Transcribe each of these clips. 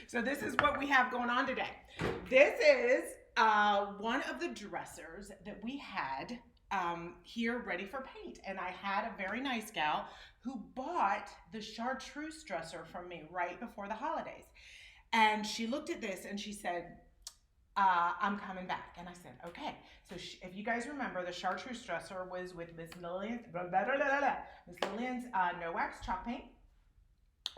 So this is what we have going on today. This is one of the dressers that we had here ready for paint. And I had a very nice gal who bought the Chartreuse dresser from me right before the holidays. And she looked at this and she said, I'm coming back. And I said, okay. So if you guys remember, the Chartreuse dresser was with Miss Lillian's, no wax chalk paint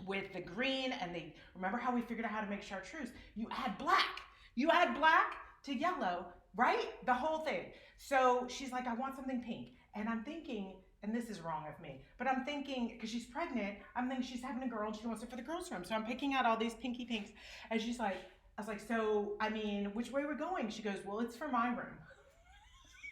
with the green, and remember how we figured out how to make Chartreuse? You add black to yellow, right? The whole thing. So she's like, I want something pink. And I'm thinking, and this is wrong of me, but I'm thinking, because she's pregnant, I'm thinking she's having a girl and she wants it for the girls' room. So I'm picking out all these pinky pinks. And she's like, I was like, so, I mean, which way are we going? She goes, well, it's for my room.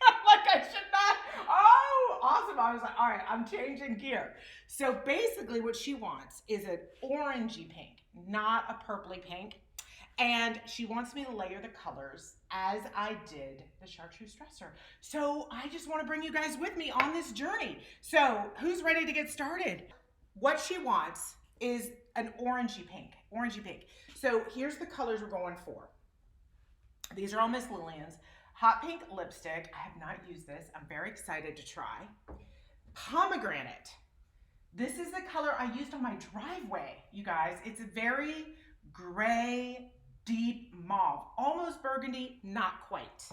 I'm like, I should not. Oh, awesome. I was like, all right, I'm changing gear. So basically what she wants is an orangey pink, not a purpley pink. And she wants me to layer the colors as I did the Chartreuse dresser. So I just want to bring you guys with me on this journey. So who's ready to get started? What she wants is an orangey pink. So here's the colors we're going for. These are all Miss Lillian's. Hot pink lipstick. I have not used this. I'm very excited to try. Pomegranate. This is the color I used on my driveway, you guys. It's a very gray, deep mauve, almost burgundy, not quite.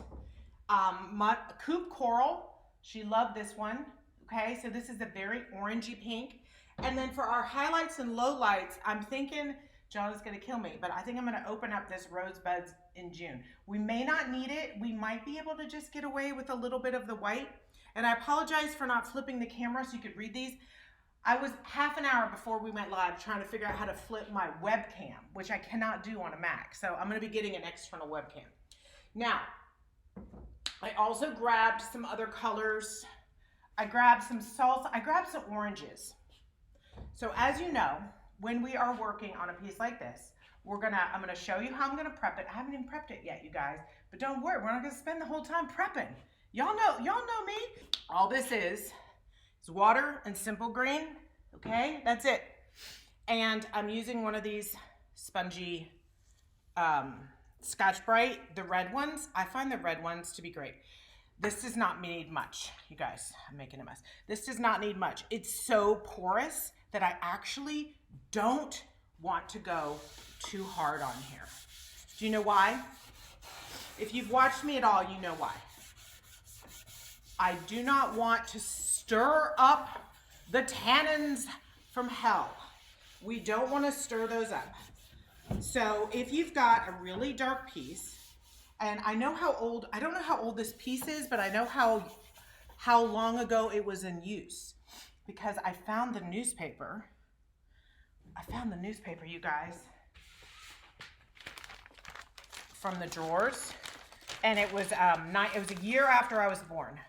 Coupe Coral. She loved this one. Okay, so this is a very orangey pink. And then for our highlights and lowlights, I'm thinking, John is going to kill me, but I think I'm going to open up this Rosebuds in June. We may not need it. We might be able to just get away with a little bit of the white. And I apologize for not flipping the camera so you could read these. I was half an hour before we went live trying to figure out how to flip my webcam, which I cannot do on a Mac. So I'm going to be getting an external webcam. Now, I also grabbed some other colors. I grabbed some salsa. I grabbed some oranges. So as you know, when we are working on a piece like this, I'm gonna show you how I'm gonna prep it. I haven't even prepped it yet, you guys, but don't worry, we're not gonna spend the whole time prepping. Y'all know me. All this is water and simple green, okay? That's it. And I'm using one of these spongy Scotch-Brite, the red ones. I find the red ones to be great. This does not need much, you guys. I'm making a mess. This does not need much. It's so porous that I actually don't want to go too hard on here. Do you know why? If you've watched me at all, you know why. I do not want to stir up the tannins from hell. We don't want to stir those up. So if you've got a really dark piece, and I don't know how old this piece is, but I know how long ago it was in use, because I found the newspaper, you guys, from the drawers, and it was a year after I was born.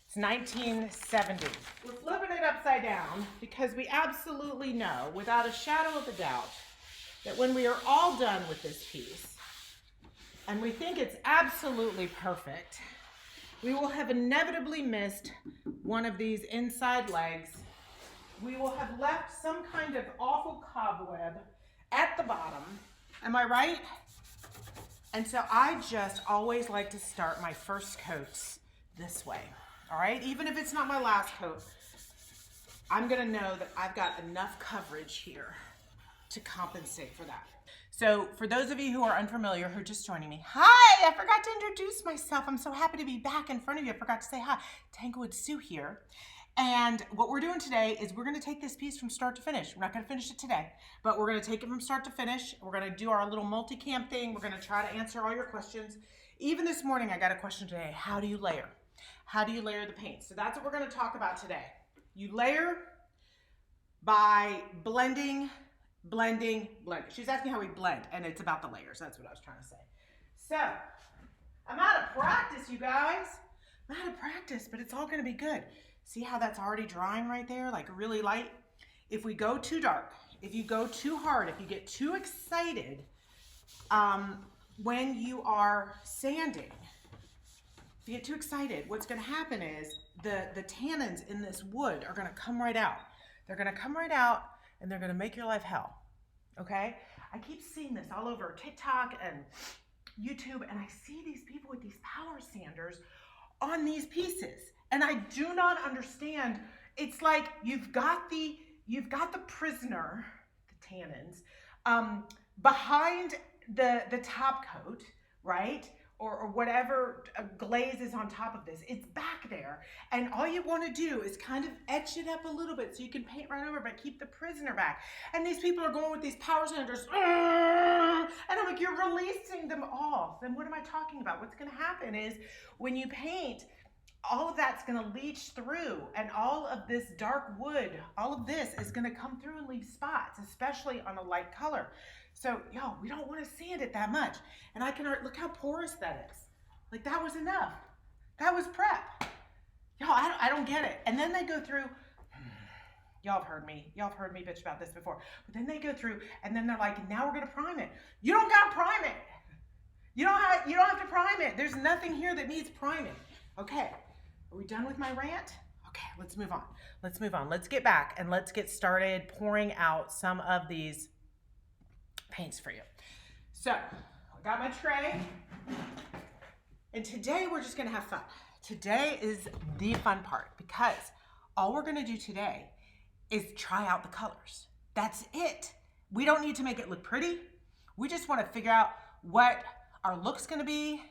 It's 1970. We're flipping it upside down because we absolutely know, without a shadow of a doubt, that when we are all done with this piece, and we think it's absolutely perfect, we will have inevitably missed one of these inside legs. We will have left some kind of awful cobweb at the bottom. Am I right? And so I just always like to start my first coats this way. All right? Even if it's not my last coat, I'm gonna know that I've got enough coverage here to compensate for that. So for those of you who are unfamiliar, who are just joining me, hi, I forgot to introduce myself. I'm so happy to be back in front of you. I forgot to say hi. Tanglewood Sue here. And what we're doing today is we're gonna take this piece from start to finish. We're not gonna finish it today, but we're gonna take it from start to finish. We're gonna do our little multicam thing. We're gonna try to answer all your questions. Even this morning, I got a question today. How do you layer? How do you layer the paint? So that's what we're gonna talk about today. You layer by blending. She's asking how we blend, and it's about the layers. That's what I was trying to say. So, I'm out of practice, you guys. I'm out of practice, but it's all gonna be good. See how that's already drying right there, like really light? If we go too dark, if you go too hard, if you get too excited when you are sanding, if you get too excited, what's gonna happen is the tannins in this wood are gonna come right out. They're gonna come right out and they're gonna make your life hell, okay? I keep seeing this all over TikTok and YouTube, and I see these people with these power sanders on these pieces, and I do not understand. It's like you've got the prisoner, the tannins, behind the top coat, right? Or whatever glaze is on top of this. It's back there. And all you want to do is kind of etch it up a little bit so you can paint right over, but keep the prisoner back. And these people are going with these power sanders. And I'm like, you're releasing them off. Then what am I talking about? What's going to happen is when you paint, all of that's going to leach through, and all of this dark wood, all of this is going to come through and leave spots, especially on a light color. So, y'all, we don't want to sand it that much. And I can, look how porous that is. Like, that was enough. That was prep. Y'all, I don't get it. And then they go through, y'all have heard me bitch about this before. But then they go through, and then they're like, now we're going to prime it. You don't got to prime it. You don't have to prime it. There's nothing here that needs priming. Okay, are we done with my rant? Okay, let's move on. Let's get back and let's get started pouring out some of these paints for you. So, I got my tray, and today we're just gonna have fun. Today is the fun part, because all we're gonna do today is try out the colors. That's it. We don't need to make it look pretty. We just wanna figure out what our look's gonna be,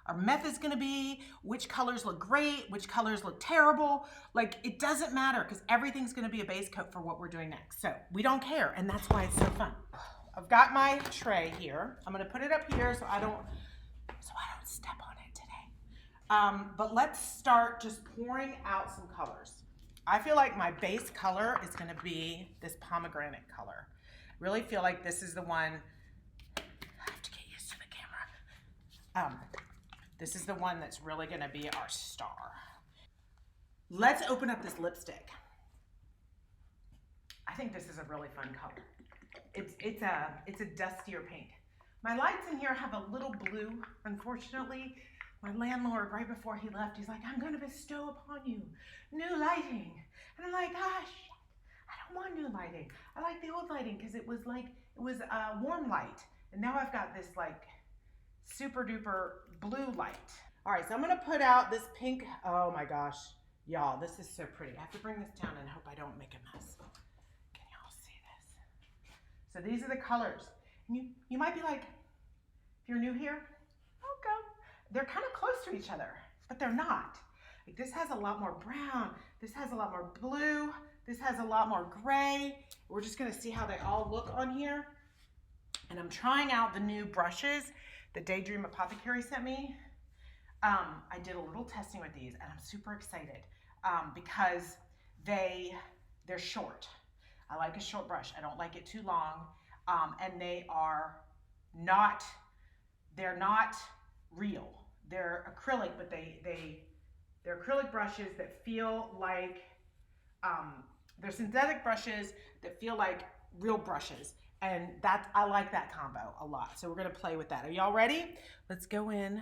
our method's gonna be, which colors look great, which colors look terrible. Like, it doesn't matter, because everything's gonna be a base coat for what we're doing next. So we don't care, and that's why it's so fun. I've got my tray here. I'm gonna put it up here so I don't step on it today. But let's start just pouring out some colors. I feel like my base color is gonna be this pomegranate color. Really feel like this is the one. I have to get used to the camera. This is the one that's really gonna be our star. Let's open up this lipstick. I think this is a really fun color. It's a dustier pink. My lights in here have a little blue. Unfortunately, my landlord, right before he left, he's like, I'm gonna bestow upon you new lighting. And I'm like, gosh, I don't want new lighting. I like the old lighting because it was warm light. And now I've got this like super duper blue light. All right, so I'm gonna put out this pink. Oh my gosh, y'all, this is so pretty. I have to bring this down and hope I don't make a mess. So these are the colors. You might be like, if you're new here, welcome. They're kind of close to each other, but they're not. Like, this has a lot more brown. This has a lot more blue. This has a lot more gray. We're just gonna see how they all look on here. And I'm trying out the new brushes that Daydream Apothecary sent me. I did a little testing with these, and I'm super excited because they're short. I like a short brush. I don't like it too long. And they're not real. They're acrylic, but they're acrylic brushes that feel like, they're synthetic brushes that feel like real brushes. And I like that combo a lot. So we're gonna play with that. Are y'all ready? Let's go in.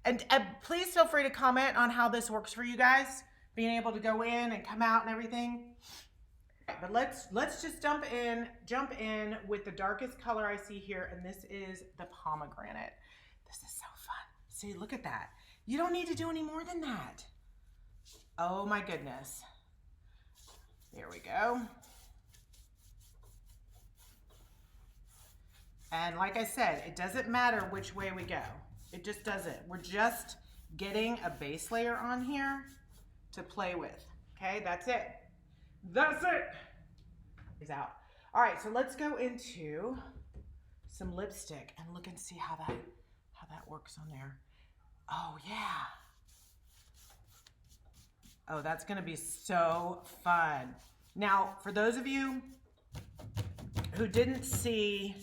And please feel free to comment on how this works for you guys, being able to go in and come out and everything. But let's just jump in with the darkest color I see here, and this is the pomegranate. This is so fun. See, look at that. You don't need to do any more than that. Oh my goodness. There we go. And like I said, it doesn't matter which way we go. It just doesn't. We're just getting a base layer on here to play with. Okay, that's it. That's it. Is out. All right, so let's go into some lipstick and look and see how that works on there. Oh yeah. Oh, that's gonna be so fun. Now, for those of you who didn't see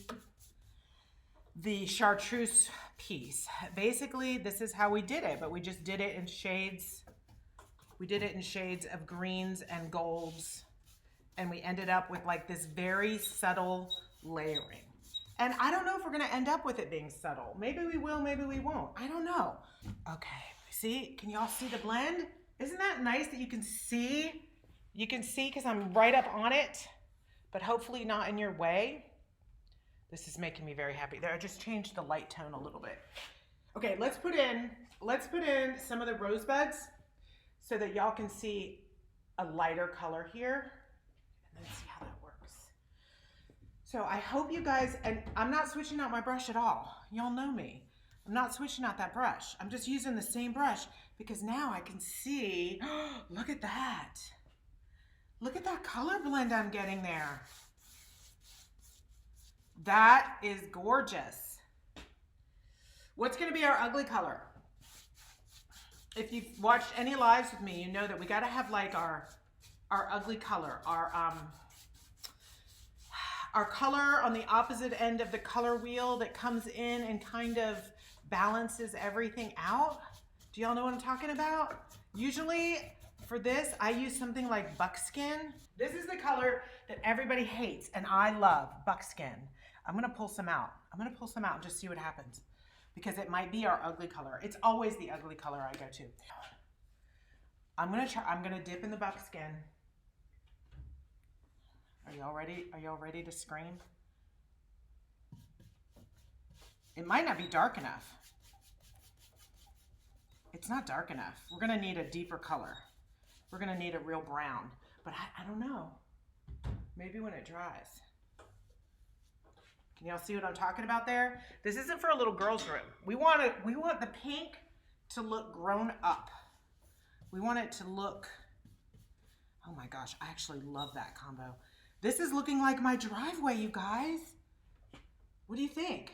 the Chartreuse piece, basically this is how we did it, but we just did it in shades. We did it in shades of greens and golds, and we ended up with like this very subtle layering. And I don't know if we're gonna end up with it being subtle. Maybe we will, maybe we won't. I don't know. Okay, see, can y'all see the blend? Isn't that nice that you can see You can see because I'm right up on it, but hopefully not in your way. This is making me very happy. There, I just changed the light tone a little bit. Okay, let's put in some of the rosebuds so that y'all can see a lighter color here, and then see how that works. So I hope you guys, and I'm not switching out my brush at all. Y'all know me. I'm not switching out that brush. I'm just using the same brush because now I can see, look at that. Look at that color blend I'm getting there. That is gorgeous. What's gonna be our ugly color? If you've watched any lives with me, you know that we gotta have like our ugly color, our color on the opposite end of the color wheel that comes in and kind of balances everything out. Do y'all know what I'm talking about? Usually for this, I use something like buckskin. This is the color that everybody hates and I love, buckskin. I'm gonna pull some out. I'm gonna pull some out and just see what happens because it might be our ugly color. It's always the ugly color I go to. I'm gonna dip in the buckskin. Are y'all ready? Are y'all ready to scream? It might not be dark enough. It's not dark enough. We're gonna need a deeper color. We're gonna need a real brown, but I don't know. Maybe when it dries. Can y'all see what I'm talking about there? This isn't for a little girl's room. We want the pink to look grown up. We want it to look, oh my gosh, I actually love that combo. This is looking like my driveway, you guys. What do you think?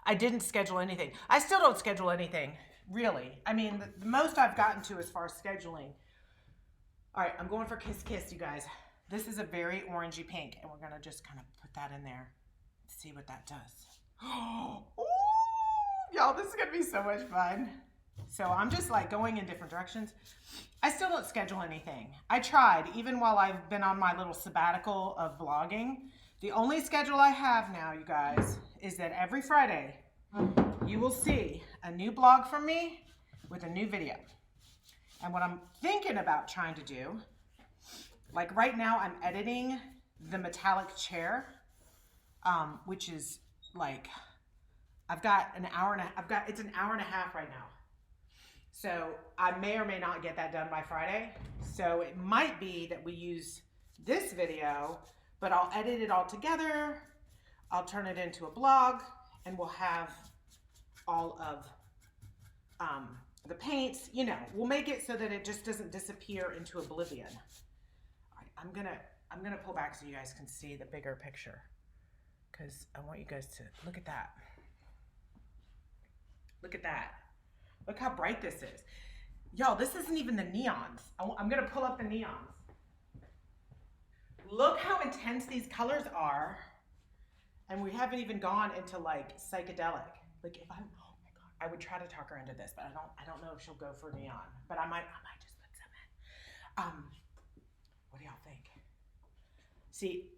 I didn't schedule anything. I still don't schedule anything, really. I mean, the most I've gotten to as far as scheduling. All right, I'm going for Kiss Kiss, you guys. This is a very orangey pink, and we're gonna just kind of put that in there and see what that does. Oh, y'all, this is gonna be so much fun. So I'm just like going in different directions. I still don't schedule anything. I tried, even while I've been on my little sabbatical of vlogging. The only schedule I have now, you guys, is that every Friday you will see a new blog from me with a new video. And what I'm thinking about trying to do, like right now I'm editing the metallic chair, which is like, it's an hour and a half right now. So I may or may not get that done by Friday. So it might be that we use this video, but I'll edit it all together. I'll turn it into a blog and we'll have all of the paints, you know, we'll make it so that it just doesn't disappear into oblivion. All right, I'm gonna pull back so you guys can see the bigger picture because I want you guys to look at that. Look at that. Look how bright this is. Y'all, this isn't even the neons. I'm gonna pull up the neons. Look how intense these colors are. And we haven't even gone into like psychedelic. Like if I would try to talk her into this, but I don't know if she'll go for neon. But I might just put some in. What do y'all think? See,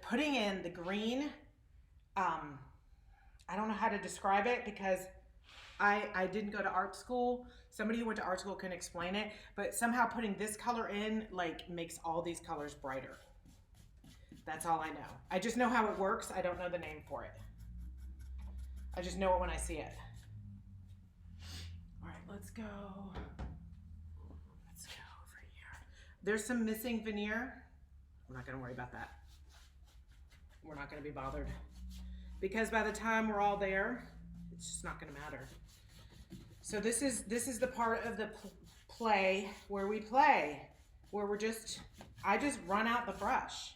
putting in the green, I don't know how to describe it because I didn't go to art school. Somebody who went to art school can explain it, but somehow putting this color in like makes all these colors brighter. That's all I know. I just know how it works. I don't know the name for it. I just know it when I see it. All right, let's go. Let's go over here. There's some missing veneer. I'm not gonna worry about that. We're not gonna be bothered because by the time we're all there, it's just not gonna matter. So this is the part of the play where we play, where I just run out the brush.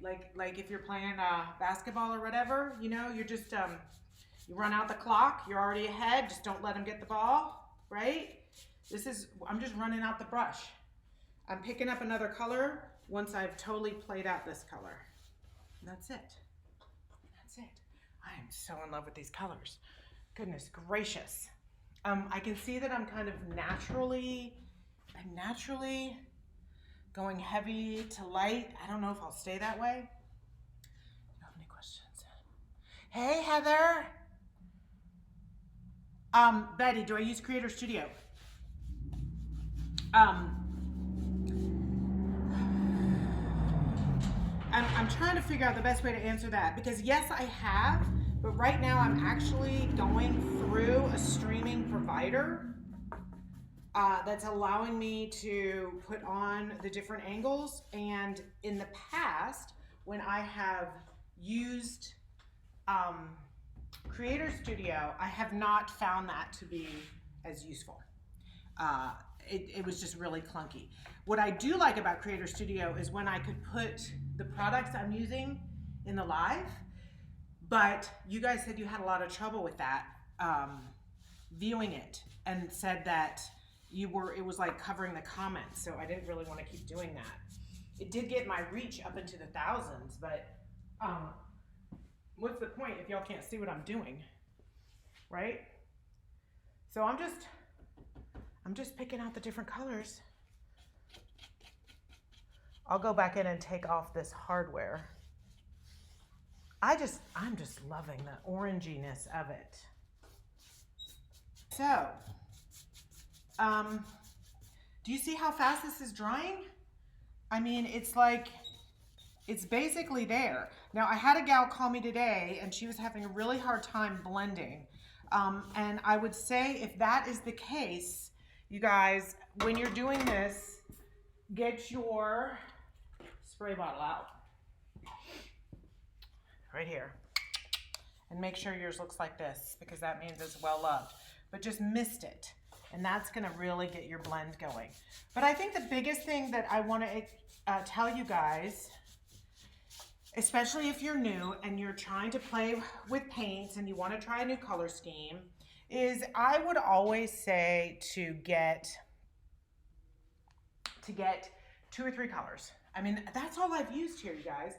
Like if you're playing basketball or whatever, you know, you're just, you run out the clock, you're already ahead, just don't let them get the ball, right? I'm just running out the brush. I'm picking up another color once I've totally played out this color. And that's it. That's it. I am so in love with these colors. Goodness gracious. I can see that I'm kind of naturally going heavy to light. I don't know if I'll stay that way. Do you have any questions? Hey, Heather. Betty, do I use Creator Studio? I'm trying to figure out the best way to answer that, because yes, I have, but right now I'm actually going through a streaming provider that's allowing me to put on the different angles. And in the past, when I have used Creator Studio, I have not found that to be as useful. It was just really clunky. What I do like about Creator Studio is when I could put the products I'm using in the live, but you guys said you had a lot of trouble with that, viewing it, and said that it was like covering the comments, so I didn't really want to keep doing that. It did get my reach up into the thousands, but what's the point if y'all can't see what I'm doing, right? So I'm just picking out the different colors. I'll go back in and take off this hardware. I'm just loving the oranginess of it. So, do you see how fast this is drying? I mean, it's like, it's basically there. Now, I had a gal call me today and she was having a really hard time blending. And I would say if that is the case, you guys, when you're doing this, get your spray bottle out. Right here. And make sure yours looks like this, because that means it's well loved. But just mist it. And that's gonna really get your blend going. But I think the biggest thing that I wanna tell you guys, especially if you're new and you're trying to play with paints and you wanna try a new color scheme, is I would always say to get 2 or 3 colors. I mean, that's all I've used here, you guys.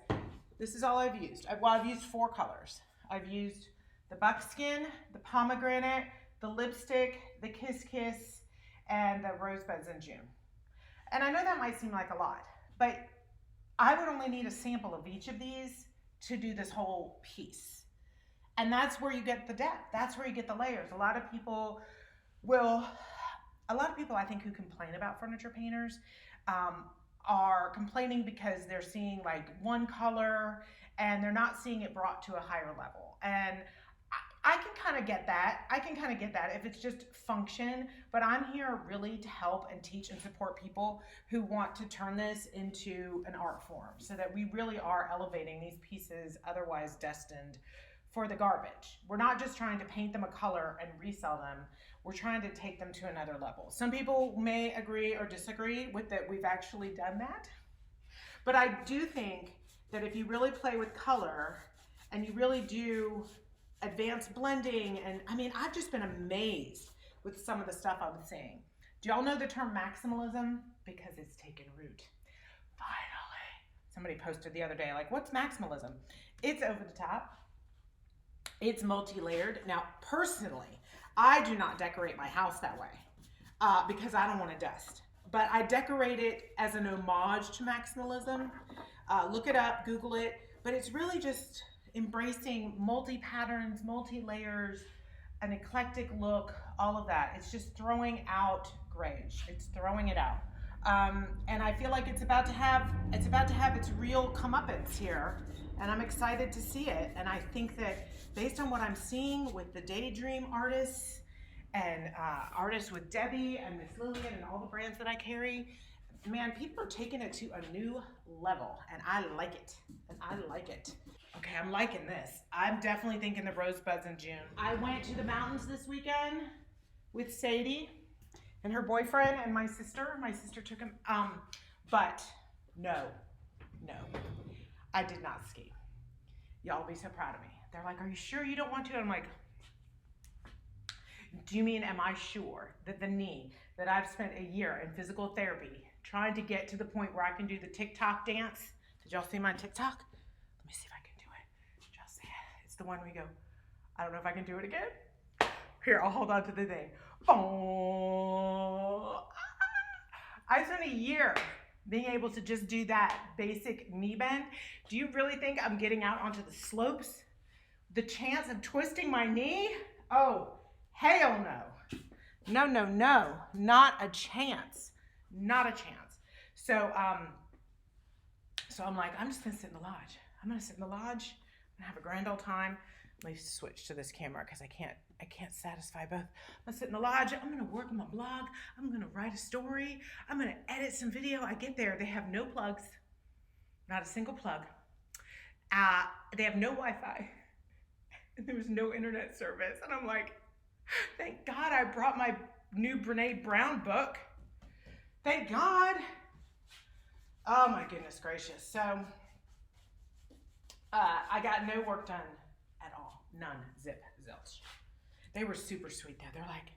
This is all I've used. I've used 4 colors. I've used the buckskin, the pomegranate, the lipstick, the kiss kiss, and the rosebuds in June. And I know that might seem like a lot, but I would only need a sample of each of these to do this whole piece. And that's where you get the depth. That's where you get the layers. A lot of people I think who complain about furniture painters are complaining because they're seeing like one color and they're not seeing it brought to a higher level. And I can kind of get that. I can kind of get that if it's just function, but I'm here really to help and teach and support people who want to turn this into an art form, so that we really are elevating these pieces otherwise destined for the garbage. We're not just trying to paint them a color and resell them. We're trying to take them to another level. Some people may agree or disagree with that we've actually done that. But I do think that if you really play with color and you really do advanced blending, and I mean, I've just been amazed with some of the stuff I'm seeing. Do y'all know the term maximalism? Because it's taken root. Finally. Somebody posted the other day, like, what's maximalism? It's over the top. It's multi-layered. Now, personally, I do not decorate my house that way because I don't want to dust. But I decorate it as an homage to maximalism. Look it up, Google it. But it's really just embracing multi-patterns, multi-layers, an eclectic look, all of that. It's just throwing out grays. It's throwing it out. And I feel like it's about to have its real comeuppance here. And I'm excited to see it. And I think that based on what I'm seeing with the Daydream artists and artists with Debbie and Miss Lillian and all the brands that I carry, man, people are taking it to a new level, and I like it. And I like it. Okay, I'm liking this. I'm definitely thinking the Rosebuds in June. I went to the mountains this weekend with Sadie and her boyfriend and my sister. My sister took him, but no, I did not ski. Y'all will be so proud of me. They're like, are you sure you don't want to? I'm like, do you mean, am I sure that the knee that I've spent a year in physical therapy trying to get to the point where I can do the TikTok dance? Did y'all see my TikTok? Let me see if I can do it. Did y'all see it? It's the one we go, I don't know if I can do it again. Here, I'll hold on to the thing. Oh. I spent a year being able to just do that basic knee bend. Do you really think I'm getting out onto the slopes? The chance of twisting my knee? Oh, Hell no. No, no, no. Not a chance. Not a chance. So, so I'm like, I'm just gonna sit in the lodge. I'm gonna sit in the lodge and have a grand old time. Let me switch to this camera because I can't satisfy both. I'm gonna sit in the lodge. I'm gonna work on my blog. I'm gonna write a story. I'm gonna edit some video. I get there. They have no plugs, not a single plug. They have no Wi-Fi. And there was no internet service. And I'm like, thank God I brought my new Brene Brown book. Thank God. Oh my goodness gracious. So I got no work done at all. None. Zip. Zilch. They were super sweet though. They're like,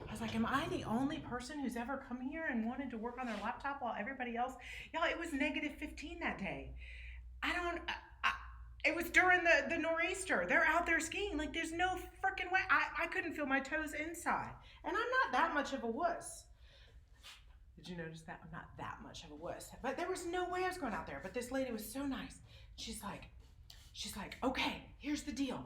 I was like, am I the only person who's ever come here and wanted to work on their laptop while everybody else? Y'all, it was -15 that day. It was during the nor'easter. They're out there skiing. Like, there's no freaking way. I couldn't feel my toes inside. And I'm not that much of a wuss. Did you notice that? I'm not that much of a wuss. But there was no way I was going out there. But this lady was so nice. She's like, okay, here's the deal.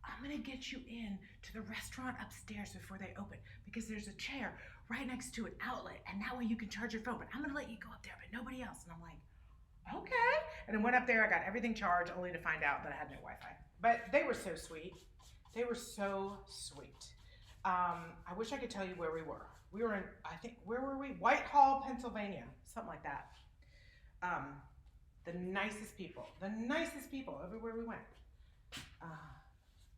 I'm going to get you in to the restaurant upstairs before they open. Because there's a chair right next to an outlet. And that way you can charge your phone. But I'm going to let you go up there, but nobody else. And I'm like, okay. And I went up there, I got everything charged, only to find out that I had no Wi-Fi. But they were so sweet. They were so sweet. I wish I could tell you where we were. We were in, I think, where were we? Whitehall, Pennsylvania, something like that. The nicest people everywhere we went.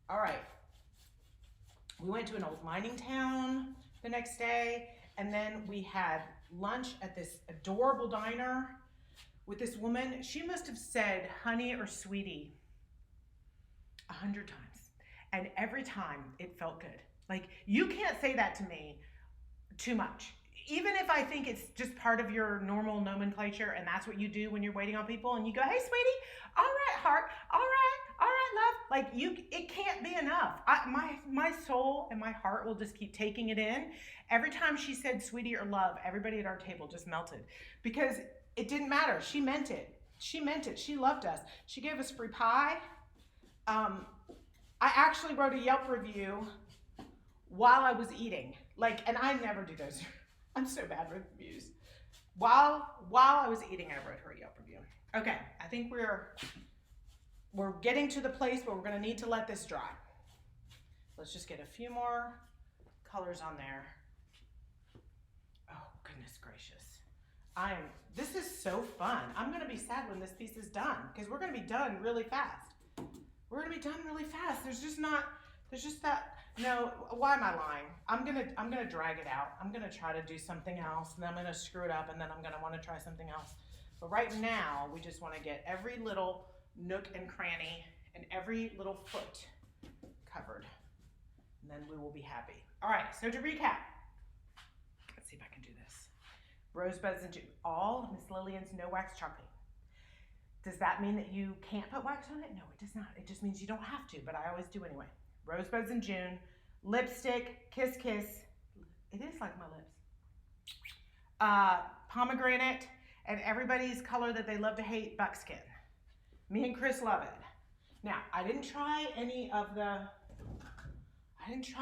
All right. We went to an old mining town the next day, and then we had lunch at this adorable diner with this woman. She must have said honey or sweetie 100 times. And every time it felt good. Like, you can't say that to me too much. Even if I think it's just part of your normal nomenclature and that's what you do when you're waiting on people and you go, hey, sweetie, all right, heart, all right, love. Like, it can't be enough. My soul and my heart will just keep taking it in. Every time she said sweetie or love, everybody at our table just melted because it didn't matter. She meant it. She meant it. She loved us. She gave us free pie. I actually wrote a Yelp review while I was eating. Like, and I never do those. I'm so bad with reviews. While I was eating, I wrote her a Yelp review. Okay, I think we're getting to the place where we're gonna need to let this dry. Let's just get a few more colors on there. Oh, goodness gracious. This is so fun. I'm gonna be sad when this piece is done because we're gonna be done really fast. We're gonna be done really fast. There's just that, no, why am I lying? I'm gonna drag it out. I'm gonna try to do something else and then I'm gonna screw it up and then I'm gonna wanna try something else. But right now, we just wanna get every little nook and cranny and every little foot covered. And then we will be happy. All right, so to recap, let's see if I can do this. Rosebuds and June, all Miss Lillian's no wax chalk paint. Does that mean that you can't put wax on it? No, it does not. It just means you don't have to, but I always do anyway. Rosebuds in June, lipstick, Kiss Kiss. It is like my lips. Pomegranate, and everybody's color that they love to hate, buckskin. Me and Chris love it. Now, I didn't try any of the, okay, I'm just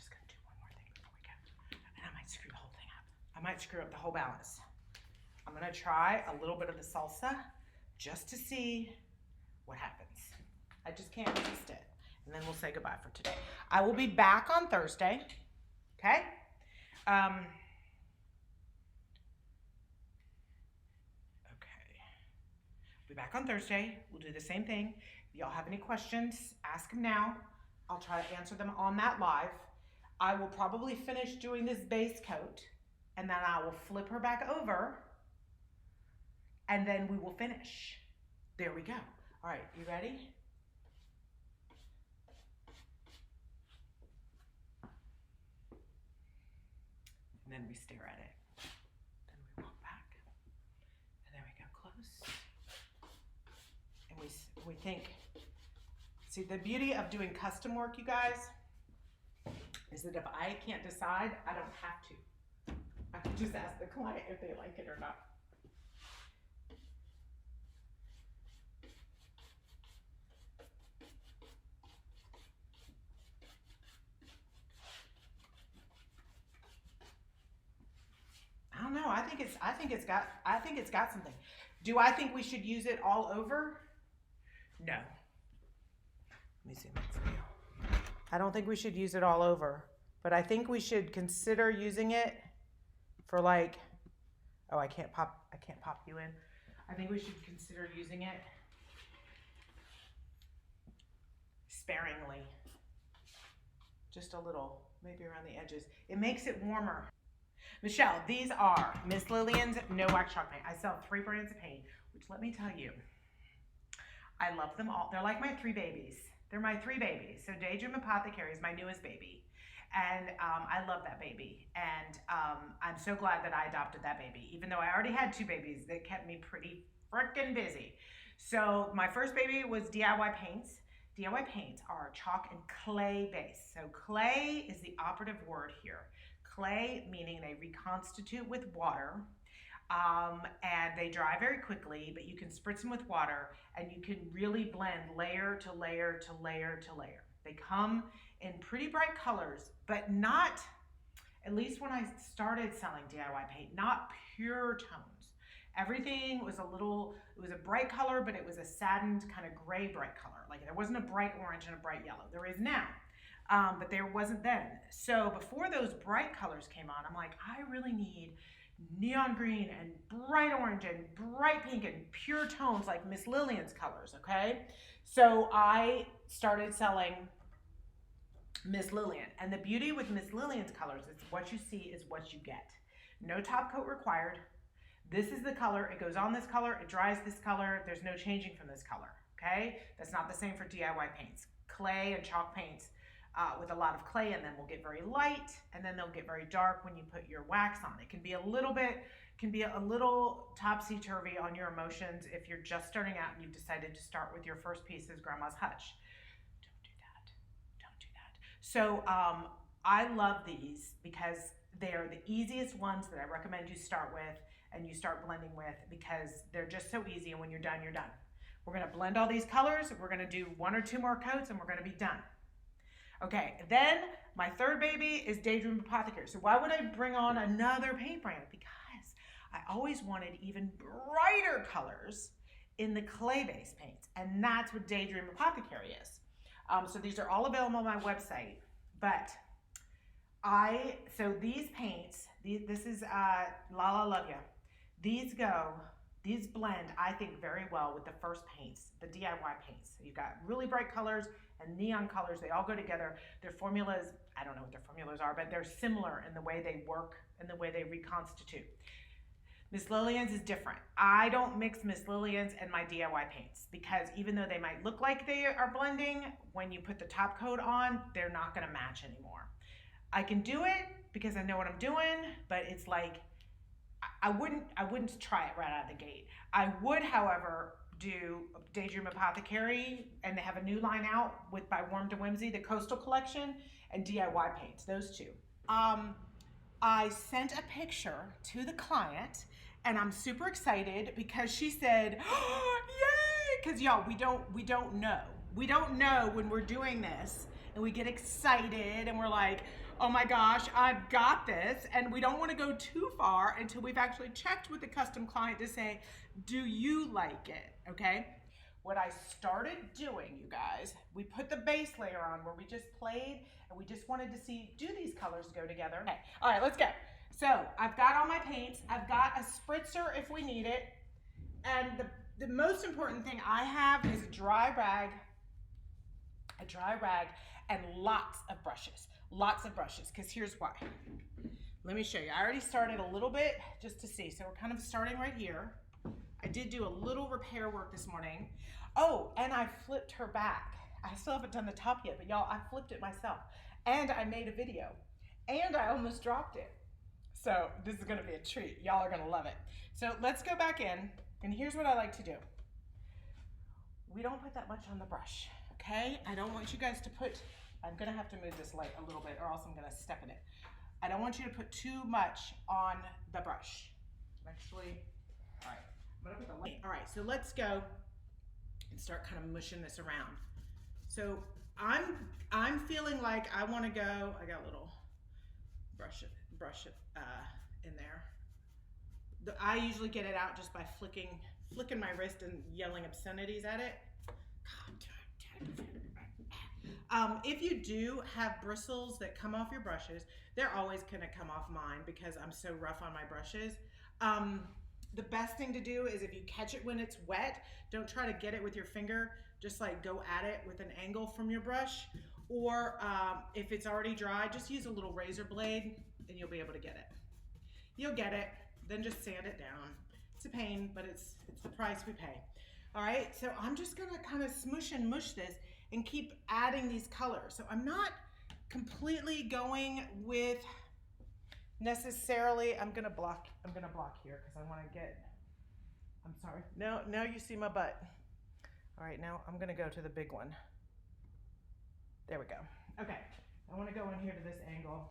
gonna do one more thing before we go. And I might screw the whole thing up. I might screw up the whole balance. I'm gonna try a little bit of the salsa just to see what happens. I just can't resist it. And then we'll say goodbye for today. I will be back on Thursday, okay? Be back on Thursday. We'll do the same thing. If y'all have any questions, ask them now. I'll try to answer them on that live. I will probably finish doing this base coat and then I will flip her back over and then we will finish. There we go. All right, you ready? And then we stare at it. Then we walk back. And then we go close. And we think. See, the beauty of doing custom work, you guys, is that if I can't decide, I don't have to. I can just ask the client if they like it or not. I think it's got something. Do I think we should use it all over? No. Let me zoom in for you. I don't think we should use it all over, but I think we should consider using it for like, oh, I can't pop you in. I think we should consider using it sparingly. Just a little, maybe around the edges. It makes it warmer. Michelle, these are Miss Lillian's No Wax Chalk Paint. I sell 3 brands of paint, which let me tell you, I love them all. They're like my 3 babies. They're my 3 babies. So Daydream Apothecary is my newest baby. And I love that baby. And I'm so glad that I adopted that baby, even though I already had 2 babies that kept me pretty freaking busy. So my first baby was DIY paints. DIY paints are chalk and clay based. So clay is the operative word here. Clay meaning they reconstitute with water, and they dry very quickly, but you can spritz them with water and you can really blend layer to layer to layer to layer. They come in pretty bright colors, but not, at least when I started selling DIY paint, not pure tones. Everything was it was a bright color, but it was a saddened kind of gray bright color. Like there wasn't a bright orange and a bright yellow. There is now, but there wasn't then. So before those bright colors came on, I'm like, I really need neon green and bright orange and bright pink and pure tones like Miss Lillian's colors, okay? So I started selling Miss Lillian. And the beauty with Miss Lillian's colors is what you see is what you get. No top coat required. This is the color, it goes on this color, it dries this color, there's no changing from this color, okay? That's not the same for DIY paints. Clay and chalk paints with a lot of clay in them will get very light, and then they'll get very dark when you put your wax on. It can be a little topsy-turvy on your emotions if you're just starting out and you've decided to start with your first piece as Grandma's Hutch. Don't do that. So I love these because they are the easiest ones that I recommend you start with and you start blending with, because they're just so easy, and when you're done, you're done. We're gonna blend all these colors, we're gonna do 1 or 2 more coats, and we're gonna be done. Okay, then my third baby is Daydream Apothecary. So why would I bring on another paint brand? Because I always wanted even brighter colors in the clay-based paints, and that's what Daydream Apothecary is. So these are all available on my website, but so these paints, this is La La Love Ya. These blend, I think, very well with the first paints, the DIY paints. So you've got really bright colors and neon colors. They all go together. Their formulas, I don't know what their formulas are, but they're similar in the way they work and the way they reconstitute. Miss Lillian's is different. I don't mix Miss Lillian's and my DIY paints, because even though they might look like they are blending, when you put the top coat on, they're not gonna match anymore. I can do it because I know what I'm doing, but it's like, I wouldn't try it right out of the gate. I would, however, do Daydream Apothecary, and they have a new line out by Warm to Whimsy, the Coastal Collection, and DIY paints, those 2. I sent a picture to the client, and I'm super excited because she said, oh, yay! Because y'all, we don't know. We don't know when we're doing this, and we get excited, and we're like, oh my gosh, I've got this, and we don't want to go too far until we've actually checked with the custom client to say, do you like it, okay? What I started doing, you guys, we put the base layer on where we just played, and we just wanted to see, do these colors go together? Okay, all right, let's go. So I've got all my paints. I've got a spritzer if we need it, and the most important thing I have is a dry rag, and lots of brushes. Lots of brushes, because here's why. Let me show you. I already started a little bit just to see. So we're kind of starting right here. I did do a little repair work this morning. Oh, and I flipped her back. I still haven't done the top yet, but y'all, I flipped it myself. And I made a video. And I almost dropped it. So this is gonna be a treat. Y'all are gonna love it. So let's go back in, and here's what I like to do. We don't put that much on the brush, okay? I don't want you guys to put, I'm gonna have to move this light a little bit or else I'm gonna step in it. I don't want you to put too much on the brush. Actually, all right, I'm gonna put the light. All right, so let's go and start kind of mushing this around. So I'm feeling like I wanna go, I got a little brush it in there. I usually get it out just by flicking my wrist and yelling obscenities at it. If you do have bristles that come off your brushes, they're always gonna come off mine because I'm so rough on my brushes. The best thing to do is if you catch it when it's wet, don't try to get it with your finger, just like go at it with an angle from your brush. Or if it's already dry, just use a little razor blade and you'll be able to get it. You'll get it, then just sand it down. It's a pain, but it's the price we pay. All right, so I'm just gonna kind of smoosh and mush this and keep adding these colors. So I'm not completely going with necessarily, I'm gonna block here because I wanna get, I'm sorry. Now you see my butt. All right, now I'm gonna go to the big one. There we go. Okay, I wanna go in here to this angle.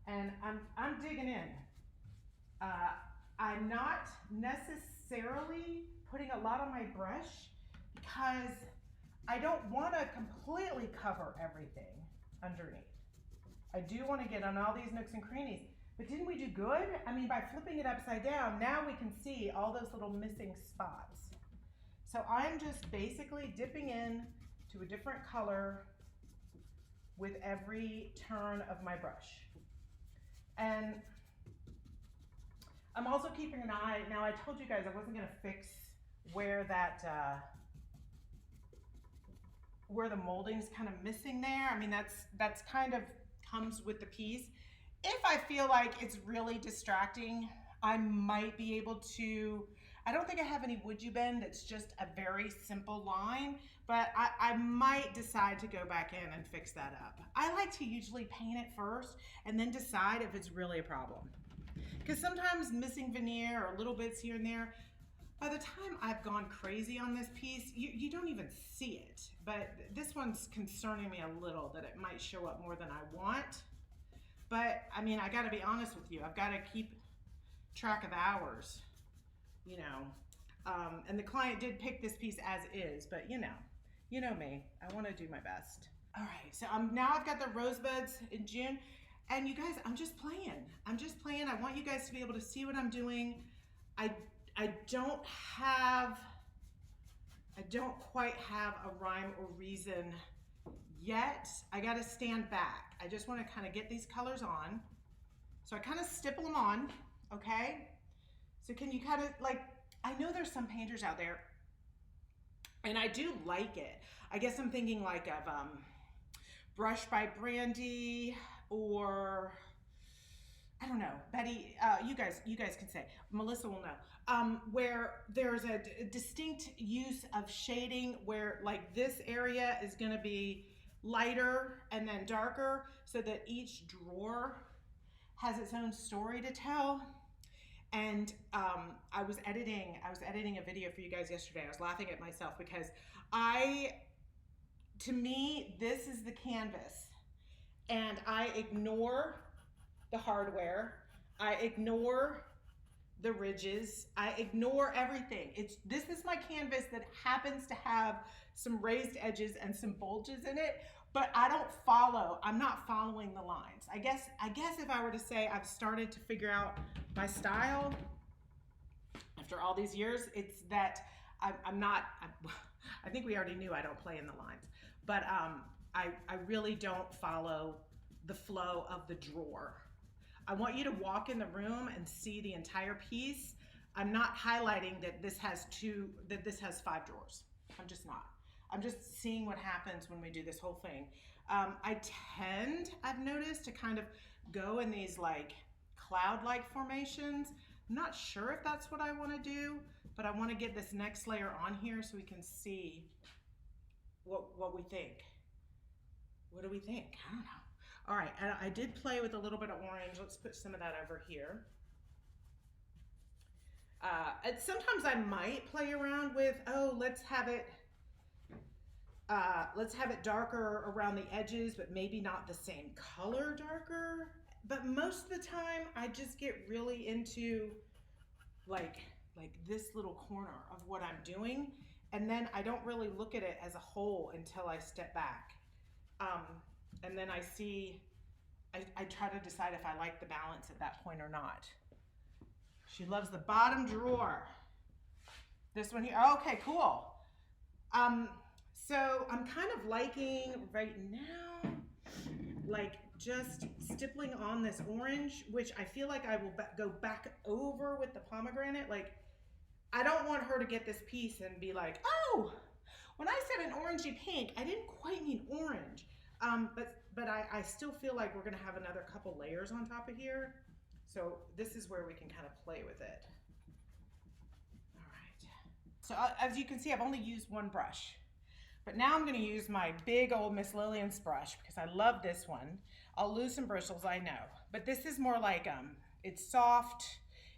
And I'm digging in. I'm not necessarily putting a lot on my brush because I don't want to completely cover everything underneath. I do want to get on all these nooks and crannies, but didn't we do good? I mean, by flipping it upside down, now we can see all those little missing spots. So I'm just basically dipping in to a different color with every turn of my brush. And I'm also keeping an eye. Now I told you guys I wasn't gonna fix where that, where the molding's kind of missing there. I mean, that's kind of comes with the piece. If I feel like it's really distracting, I might be able to, I don't think I have any would you bend. It's just a very simple line, but I might decide to go back in and fix that up. I like to usually paint it first and then decide if it's really a problem. Because sometimes missing veneer or little bits here and there, by the time I've gone crazy on this piece, you don't even see it. But this one's concerning me a little that it might show up more than I want. But I mean, I gotta be honest with you. I've gotta keep track of hours, you know. And the client did pick this piece as is, but you know me, I wanna do my best. All right, so now I've got the Rosebuds in June. And you guys, I'm just playing. I want you guys to be able to see what I'm doing. I don't quite have a rhyme or reason yet. I gotta stand back. I just wanna kind of get these colors on. So I kind of stipple them on, okay? So can you kind of like, I know there's some painters out there and I do like it. I guess I'm thinking like of Brush by Brandy, or I don't know, Betty, you guys can say, Melissa will know, where there's a distinct use of shading where like this area is gonna be lighter and then darker so that each drawer has its own story to tell. And I was editing a video for you guys yesterday. I was laughing at myself because to me, this is the canvas. And I ignore the hardware. I ignore the ridges. I ignore everything. This is my canvas that happens to have some raised edges and some bulges in it, but I'm not following the lines. I guess if I were to say I've started to figure out my style after all these years, it's that I think we already knew I don't play in the lines, but I really don't follow the flow of the drawer. I want you to walk in the room and see the entire piece. I'm not highlighting that this has 5 drawers. I'm just not. I'm just seeing what happens when we do this whole thing. I've noticed, to kind of go in these like cloud-like formations. I'm not sure if that's what I want to do, but I want to get this next layer on here so we can see what we think. What do we think? I don't know. All right, and I did play with a little bit of orange. Let's put some of that over here. Sometimes I might play around with, let's have it darker around the edges, but maybe not the same color darker. But most of the time, I just get really into like this little corner of what I'm doing, and then I don't really look at it as a whole until I step back. and then I see, I try to decide if I like the balance at that point or not. She loves the bottom drawer. This one here, okay, cool. So I'm kind of liking right now, like just stippling on this orange, which I feel like I will go back over with the pomegranate. Like, I don't want her to get this piece and be like, oh, when I said an orangey pink, I didn't quite mean orange. But I still feel like we're gonna have another couple layers on top of here. So this is where we can kind of play with it. All right. So as you can see, I've only used one brush. But now I'm gonna use my big old Miss Lillian's brush because I love this one. I'll lose some bristles, I know. But this is more like, it's soft.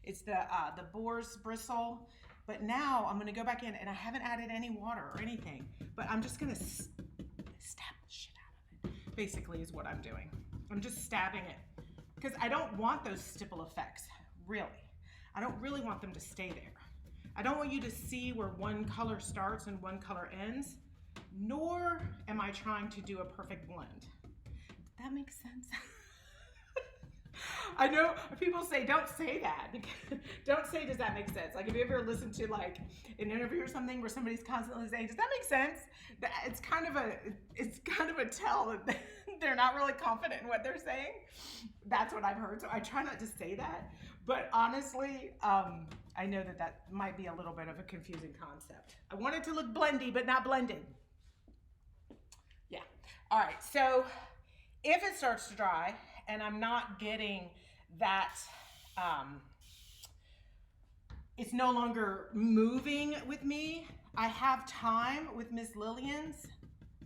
It's the boar's bristle. But now I'm gonna go back in and I haven't added any water or anything, but I'm just gonna stab the shit out of it, basically is what I'm doing. I'm just stabbing it because I don't want those stipple effects, really. I don't really want them to stay there. I don't want you to see where one color starts and one color ends, nor am I trying to do a perfect blend. Does that make sense? I know people say, don't say that. Don't say, does that make sense? Like, if you ever listen to like an interview or something where somebody's constantly saying, does that make sense? It's kind of a tell that they're not really confident in what they're saying. That's what I've heard. So I try not to say that. But honestly, I know that might be a little bit of a confusing concept. I want it to look blendy, but not blended. Yeah. All right. So if it starts to dry, and I'm not getting that, it's no longer moving with me, I have time with Miss Lillian's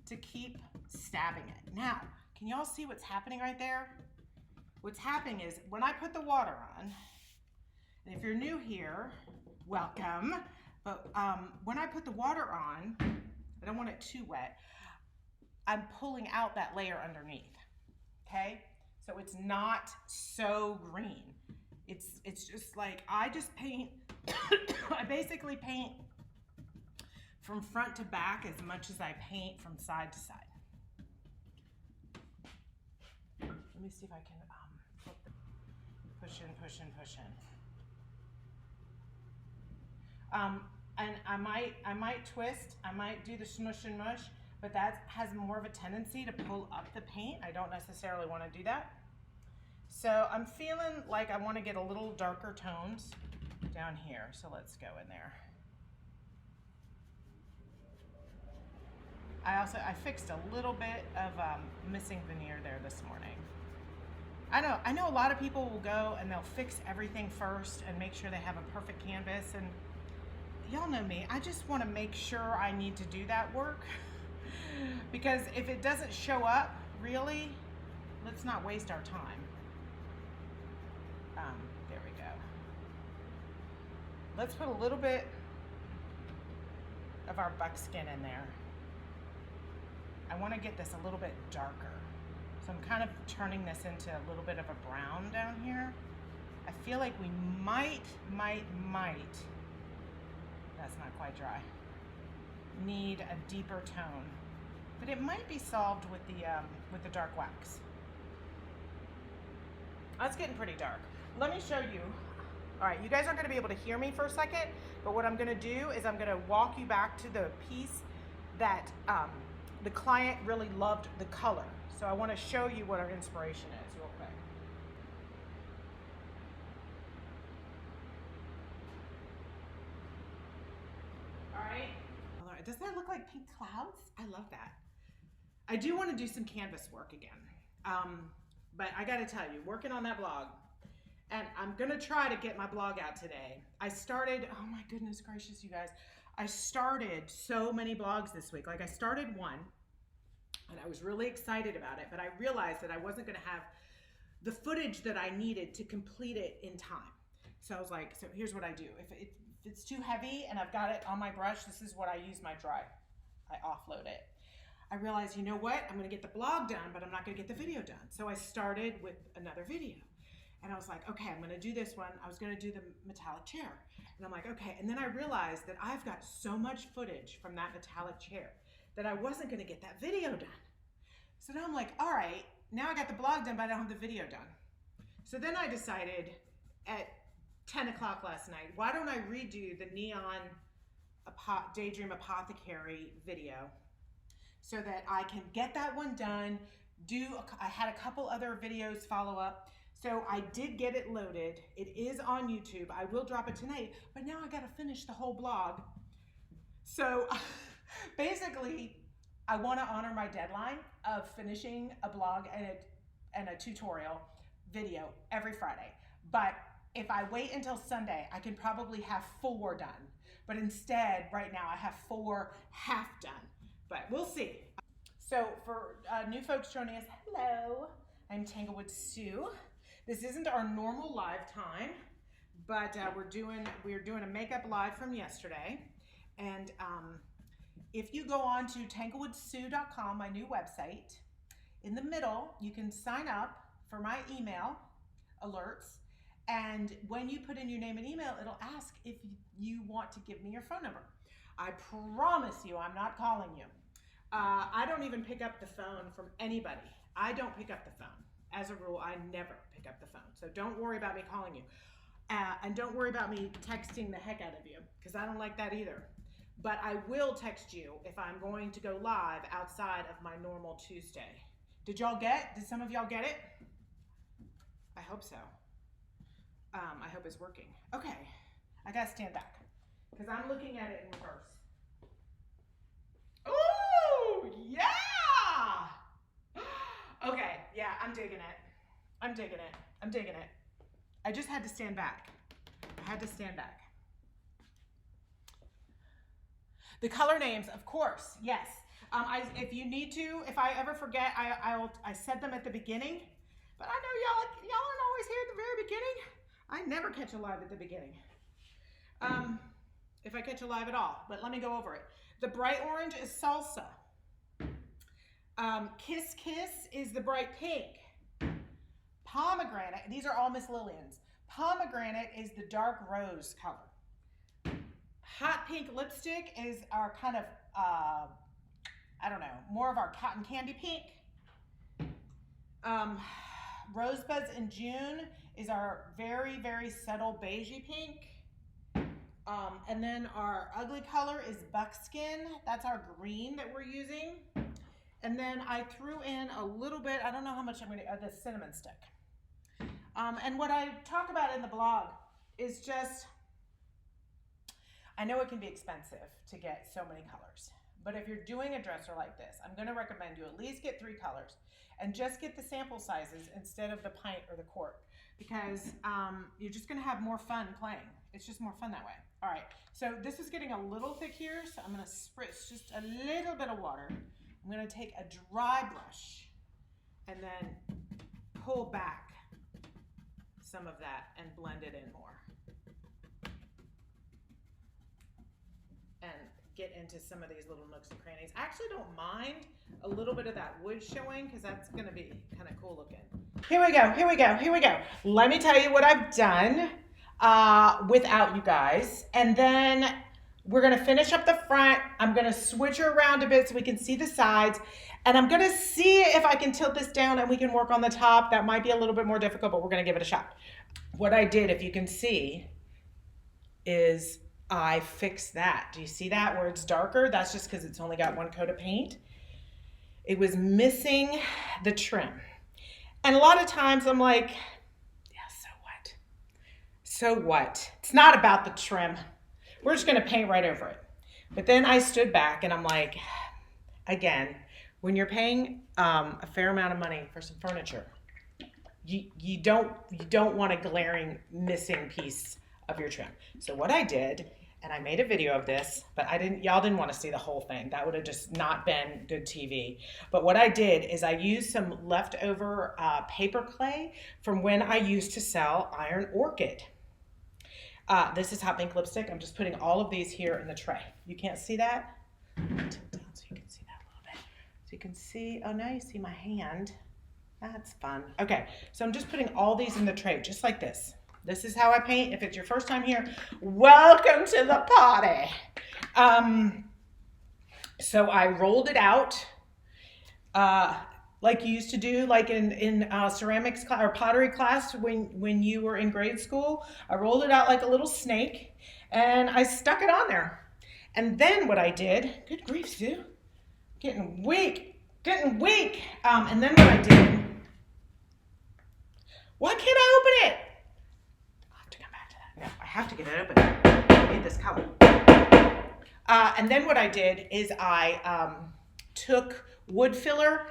to keep stabbing it. Now, can y'all see what's happening right there? What's happening is when I put the water on, and if you're new here, welcome, but when I put the water on, I don't want it too wet, I'm pulling out that layer underneath, okay? So it's not so green. It's just like, I just paint, I basically paint from front to back as much as I paint from side to side. Let me see if I can push in, push in, push in. And I might twist, I might do the smush and mush, but that has more of a tendency to pull up the paint. I don't necessarily want to do that. So I'm feeling like I want to get a little darker tones down here. So let's go in there. I fixed a little bit of missing veneer there this morning. I know a lot of people will go and they'll fix everything first and make sure they have a perfect canvas, and y'all know me, I just want to make sure I need to do that work. Because if it doesn't show up, really, let's not waste our time. There we go. Let's put a little bit of our buckskin in there. I want to get this a little bit darker. So I'm kind of turning this into a little bit of a brown down here. I feel like we might, that's not quite dry, need a deeper tone. But it might be solved with the dark wax. That's getting pretty dark. Let me show you. All right, you guys aren't gonna be able to hear me for a second, but what I'm gonna do is I'm gonna walk you back to the piece that the client really loved the color. So I wanna show you what our inspiration is real quick. All right, doesn't that look like pink clouds? I love that. I do wanna do some canvas work again. But I gotta tell you, working on that blog, and I'm gonna try to get my blog out today. I started, oh my goodness gracious, you guys. I started so many blogs this week. Like, I started one, and I was really excited about it, but I realized that I wasn't gonna have the footage that I needed to complete it in time. So I was like, so here's what I do. If it's too heavy and I've got it on my brush, this is what I use my dry. I offload it. I realized, you know what? I'm gonna get the blog done, but I'm not gonna get the video done. So I started with another video. And I was like, okay, I'm gonna do this one. I was gonna do the metallic chair. And I'm like, okay. And then I realized that I've got so much footage from that metallic chair that I wasn't gonna get that video done. So now I'm like, all right, now I got the blog done, but I don't have the video done. So then I decided at 10 o'clock last night, why don't I redo the Neon Daydream Apothecary video so that I can get that one done. I had a couple other videos follow up. So I did get it loaded. It is on YouTube. I will drop it tonight, but now I got to finish the whole blog. So basically, I want to honor my deadline of finishing a blog and a tutorial video every Friday. But if I wait until Sunday, I can probably have 4 done. But instead, right now, I have 4 half done. But we'll see. So for new folks joining us, hello. I'm Tanglewood Sue. This isn't our normal live time, but we're doing a makeup live from yesterday. And if you go on to tanglewoodsue.com, my new website, in the middle, you can sign up for my email alerts. And when you put in your name and email, it'll ask if you want to give me your phone number. I promise you, I'm not calling you. I don't even pick up the phone from anybody. I don't pick up the phone. As a rule, I never pick up the phone. So don't worry about me calling you. And don't worry about me texting the heck out of you, because I don't like that either. But I will text you if I'm going to go live outside of my normal Tuesday. Did some of y'all get it? I hope so. I hope it's working. Okay, I gotta stand back because I'm looking at it in reverse. Oh, yeah! Okay, yeah, I'm digging it. I'm digging it. I'm digging it. I just had to stand back. I had to stand back. The color names, of course, yes. If you need to, if I ever forget, I said them at the beginning, but I know y'all aren't always here at the very beginning. I never catch a live at the beginning. If I catch a live at all, but let me go over it. The bright orange is Salso. Kiss Kiss is the bright pink. Pomegranate, these are all Miss Lillians. Pomegranate is the dark rose color. Hot pink lipstick is our kind of, I don't know, more of our cotton candy pink. Rosebuds in June is our very, very subtle beigey pink. And then our ugly color is buckskin. That's our green that we're using. And then I threw in a little bit, I don't know how much I'm gonna, the cinnamon stick. And what I talk about in the blog is just, I know it can be expensive to get so many colors, but if you're doing a dresser like this, I'm gonna recommend you at least get 3 colors and just get the sample sizes instead of the pint or the quart, because you're just gonna have more fun playing. It's just more fun that way. All right, so this is getting a little thick here, so I'm gonna spritz just a little bit of water. I'm gonna take a dry brush and then pull back some of that and blend it in more. And get into some of these little nooks and crannies. I actually don't mind a little bit of that wood showing because that's gonna be kind of cool looking. Here we go, here we go, here we go. Let me tell you what I've done without you guys. And then we're gonna finish up the front. I'm gonna switch her around a bit so we can see the sides. And I'm gonna see if I can tilt this down and we can work on the top. That might be a little bit more difficult, but we're gonna give it a shot. What I did, if you can see, is I fixed that. Do you see that where it's darker? That's just because it's only got 1 coat of paint. It was missing the trim. And a lot of times I'm like, yeah, so what? So what? It's not about the trim. We're just gonna paint right over it. But then I stood back and I'm like, again, when you're paying a fair amount of money for some furniture, you don't want a glaring missing piece of your trim. So what I did, and I made a video of this, but y'all didn't want to see the whole thing. That would have just not been good TV. But what I did is I used some leftover paper clay from when I used to sell Iron Orchid. This is hot pink lipstick. I'm just putting all of these here in the tray. You can't see that? Tilt down so you can see that a little bit. So you can see, oh, now you see my hand. That's fun. Okay, so I'm just putting all these in the tray, just like this. This is how I paint. If it's your first time here, welcome to the party. So I rolled it out. like you used to do, like in ceramics class or pottery class when you were in grade school. I rolled it out like a little snake, and I stuck it on there. And then what I did, good grief, Sue, getting weak, getting weak. And then what I did, why can't I open it? I'll have to come back to that. No, I have to get it open. I need this color. And then what I did is I took wood filler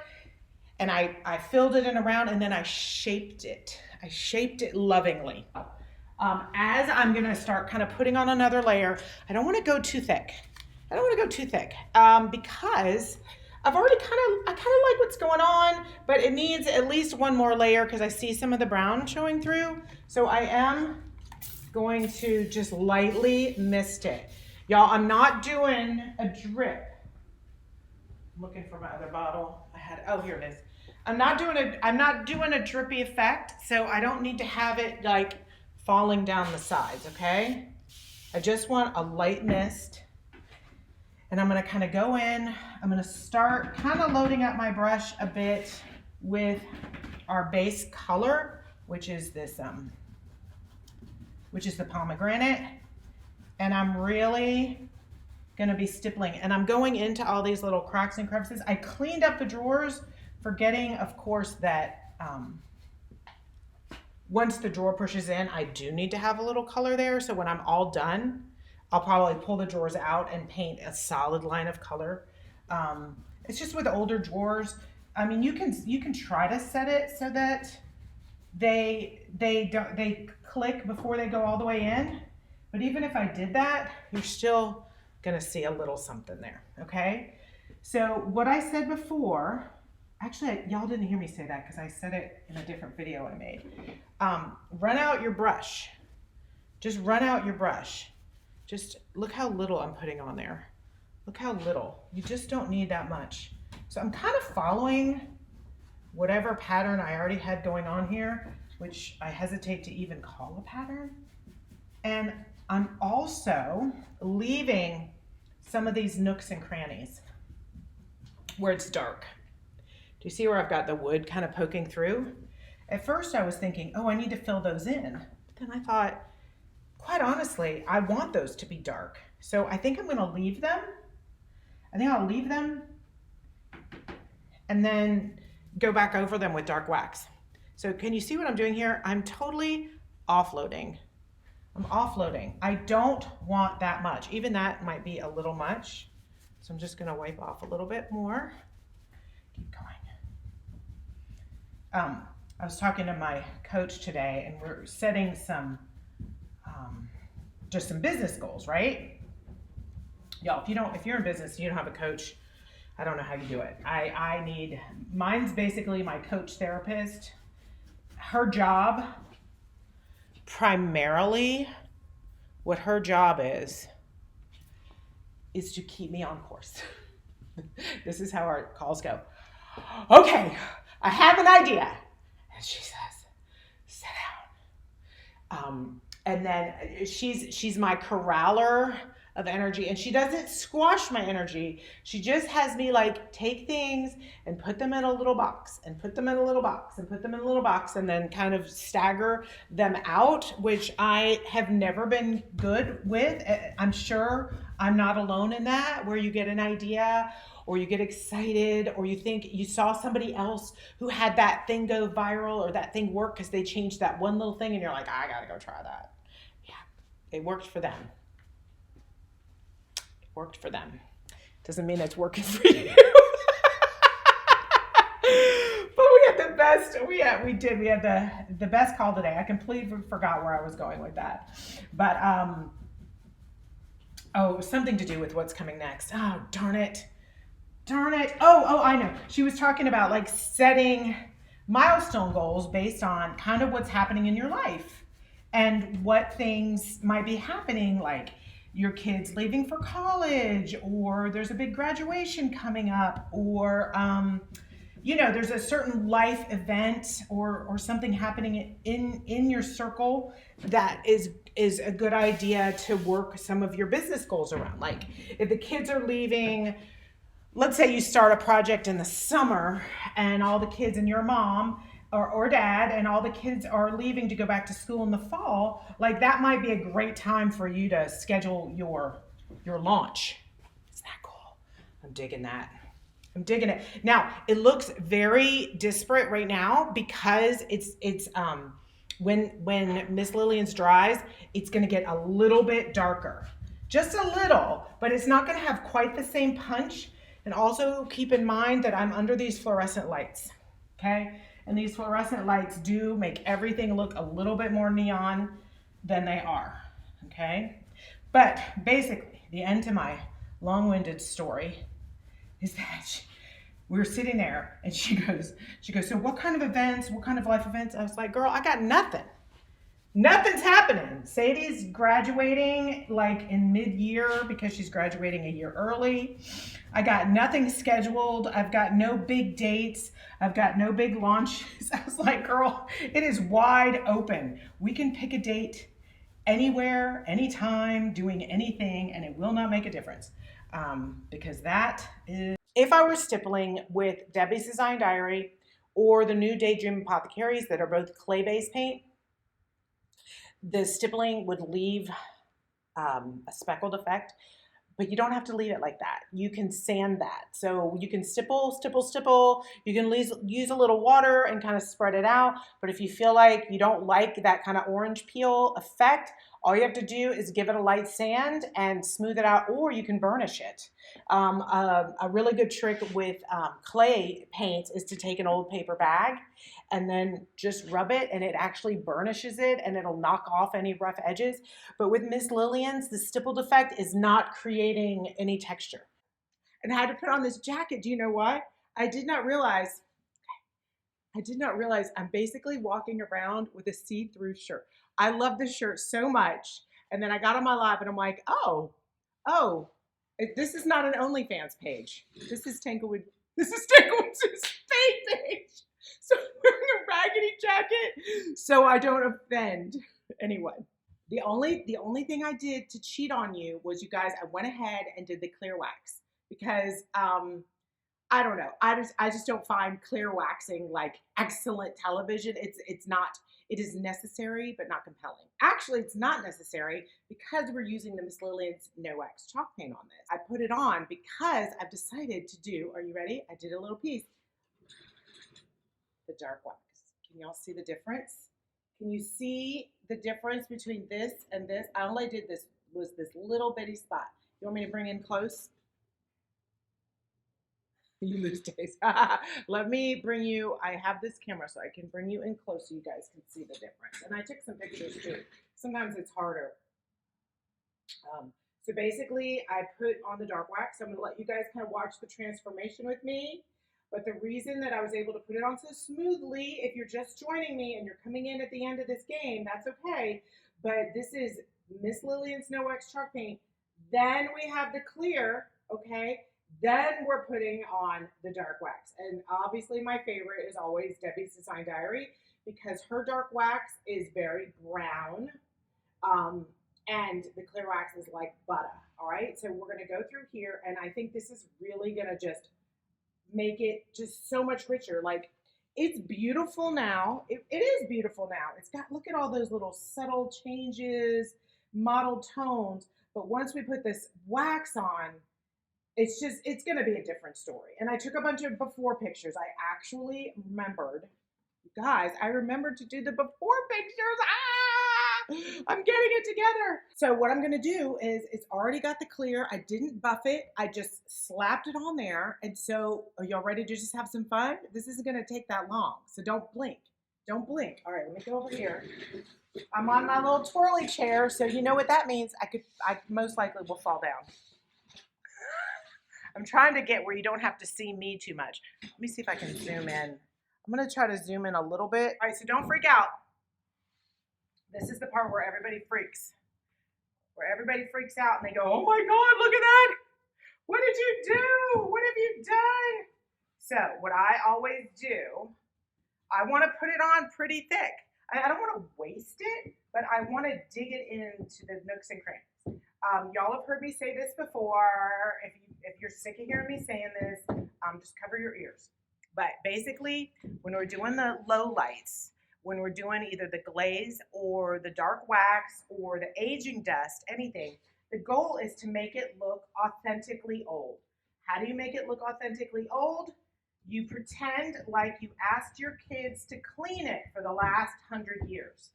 and I filled it in around, and then I shaped it. I shaped it lovingly. As I'm gonna start kind of putting on another layer, I don't want to go too thick. I don't want to go too thick because I've already I kind of like what's going on, but it needs at least one more layer because I see some of the brown showing through. So I am going to just lightly mist it. Y'all, I'm not doing a drip. I'm looking for my other bottle. Oh, here it is. I'm not doing a drippy effect, so I don't need to have it like falling down the sides, okay? I just want a light mist. And I'm gonna kind of go in, I'm gonna start kind of loading up my brush a bit with our base color, which is this, which is the pomegranate. And I'm really gonna be stippling, and I'm going into all these little cracks and crevices. I cleaned up the drawers, forgetting, of course, that once the drawer pushes in, I do need to have a little color there. So when I'm all done, I'll probably pull the drawers out and paint a solid line of color. It's just with older drawers. I mean, you can try to set it so that they click before they go all the way in. But even if I did that, you're still gonna see a little something there, okay? So what I said before, actually, y'all didn't hear me say that because I said it in a different video I made. Run out your brush. Just run out your brush. Just look how little I'm putting on there. Look how little. You just don't need that much. So I'm kind of following whatever pattern I already had going on here, which I hesitate to even call a pattern. And I'm also leaving some of these nooks and crannies where it's dark. Do you see where I've got the wood kind of poking through? At first I was thinking, oh, I need to fill those in. But then I thought, quite honestly, I want those to be dark. So I think I'm gonna leave them. I think I'll leave them and then go back over them with dark wax. So can you see what I'm doing here? I'm totally offloading. I'm offloading. I don't want that much. Even that might be a little much. So I'm just gonna wipe off a little bit more. Keep going. I was talking to my coach today, and we're setting some, just some business goals, right? Y'all, if you're in business and you don't have a coach, I don't know how you do it. Mine's basically my coach therapist. Her job, primarily, what her job is to keep me on course. This is how our calls go. Okay, I have an idea. And she says, sit down. And then she's my corraller of energy, and she doesn't squash my energy. She just has me like take things and put them in a little box and put them in a little box and put them in a little box and then kind of stagger them out, which I have never been good with. I'm sure I'm not alone in that, where you get an idea or you get excited or you think you saw somebody else who had that thing go viral or that thing work because they changed that one little thing and you're like, I gotta go try that. Yeah, it worked for them. Worked for them. Doesn't mean it's working for you. But we had the best, we had the best call today. I completely forgot where I was going with that. But, it was something to do with what's coming next. Oh, darn it. Oh, I know. She was talking about like setting milestone goals based on kind of what's happening in your life and what things might be happening, like your kids leaving for college, or there's a big graduation coming up, or there's a certain life event or something happening in your circle that is a good idea to work some of your business goals around. Like if the kids are leaving let's say you start a project in the summer and all the kids and your mom or dad and all the kids are leaving to go back to school in the fall, like that might be a great time for you to schedule your launch. Is that cool? I'm digging that. I'm digging it. Now, it looks very disparate right now because it's when Miss Lillian's dries, it's going to get a little bit darker. Just a little, but it's not going to have quite the same punch. And also keep in mind that I'm under these fluorescent lights. Okay? And these fluorescent lights do make everything look a little bit more neon than they are. Okay? But basically, the end to my long-winded story is that we were sitting there and she goes, so what kind of events, what kind of life events? I was like, girl, I got nothing. Nothing's happening. Sadie's graduating like in mid-year because she's graduating a year early. I got nothing scheduled. I've got no big dates. I've got no big launches. I was like, girl, it is wide open. We can pick a date anywhere, anytime, doing anything, and it will not make a difference. Because that is, if I were stippling with Debis Design Diary or the new Daydream Apothecaries that are both clay-based paint, the stippling would leave a speckled effect, but you don't have to leave it like that. You can sand that. So you can stipple. You can use a little water and kind of spread it out. But if you feel like you don't like that kind of orange peel effect, all you have to do is give it a light sand and smooth it out, or you can burnish it. A really good trick with clay paints is to take an old paper bag and then just rub it, and it actually burnishes it and it'll knock off any rough edges. But with Miss Lillian's, the stippled effect is not creating any texture. And I had to put on this jacket. Do you know why? I did not realize I'm basically walking around with a see-through shirt. I love this shirt so much. And then I got on my live and I'm like, oh, this is not an OnlyFans page. This is Tanglewood Sue's page. So I'm wearing a raggedy jacket so I don't offend anyone. The only thing I did to cheat on you was, you guys, I went ahead and did the clear wax because I don't know. I just don't find clear waxing like excellent television. It is necessary but not compelling. Actually, it's not necessary because we're using the Miss Lillian's No Wax chalk paint on this. I put it on because I've decided to do, are you ready? I did a little piece. The dark wax. Can y'all see the difference? Can you see the difference between this and this? I only did this little bitty spot. You want me to bring in close? You lose taste. Let me bring you, I have this camera so I can bring you in close so you guys can see the difference. And I took some pictures too. Sometimes it's harder. So basically I put on the dark wax. I'm gonna let you guys kind of watch the transformation with me. But the reason that I was able to put it on so smoothly, if you're just joining me and you're coming in at the end of this game, that's okay. But this is Miss Lillian's No Wax chalk paint. Then we have the clear, okay? Then we're putting on the dark wax. And obviously my favorite is always Debis Design Diary because her dark wax is very brown. And the clear wax is like butter, all right? So we're gonna go through here, and I think this is really gonna just make it just so much richer. Like, it's beautiful now. It is beautiful now. It's got, look at all those little subtle changes, mottled tones. But once we put this wax on, it's going to be a different story. And I took a bunch of before pictures. I actually remembered, guys, I remembered to do the before pictures. I'm getting it together. So what I'm going to do is, it's already got the clear. I didn't buff it. I just slapped it on there. And so are y'all ready to just have some fun? This isn't going to take that long. So don't blink. Don't blink. All right, let me go over here. I'm on my little twirly chair. So you know what that means. I most likely will fall down. I'm trying to get where you don't have to see me too much. Let me see if I can zoom in. I'm going to try to zoom in a little bit. All right, so don't freak out. This is the part where everybody freaks. Where everybody freaks out and they go, oh my God, look at that. What did you do? What have you done? So what I always do, I want to put it on pretty thick. I don't want to waste it, but I want to dig it into the nooks and crannies. Y'all have heard me say this before. if you're sick of hearing me saying this, just cover your ears. But basically, when we're doing the low lights, when we're doing either the glaze or the dark wax or the aging dust, anything, the goal is to make it look authentically old. How do you make it look authentically old? You pretend like you asked your kids to clean it for the last 100 years.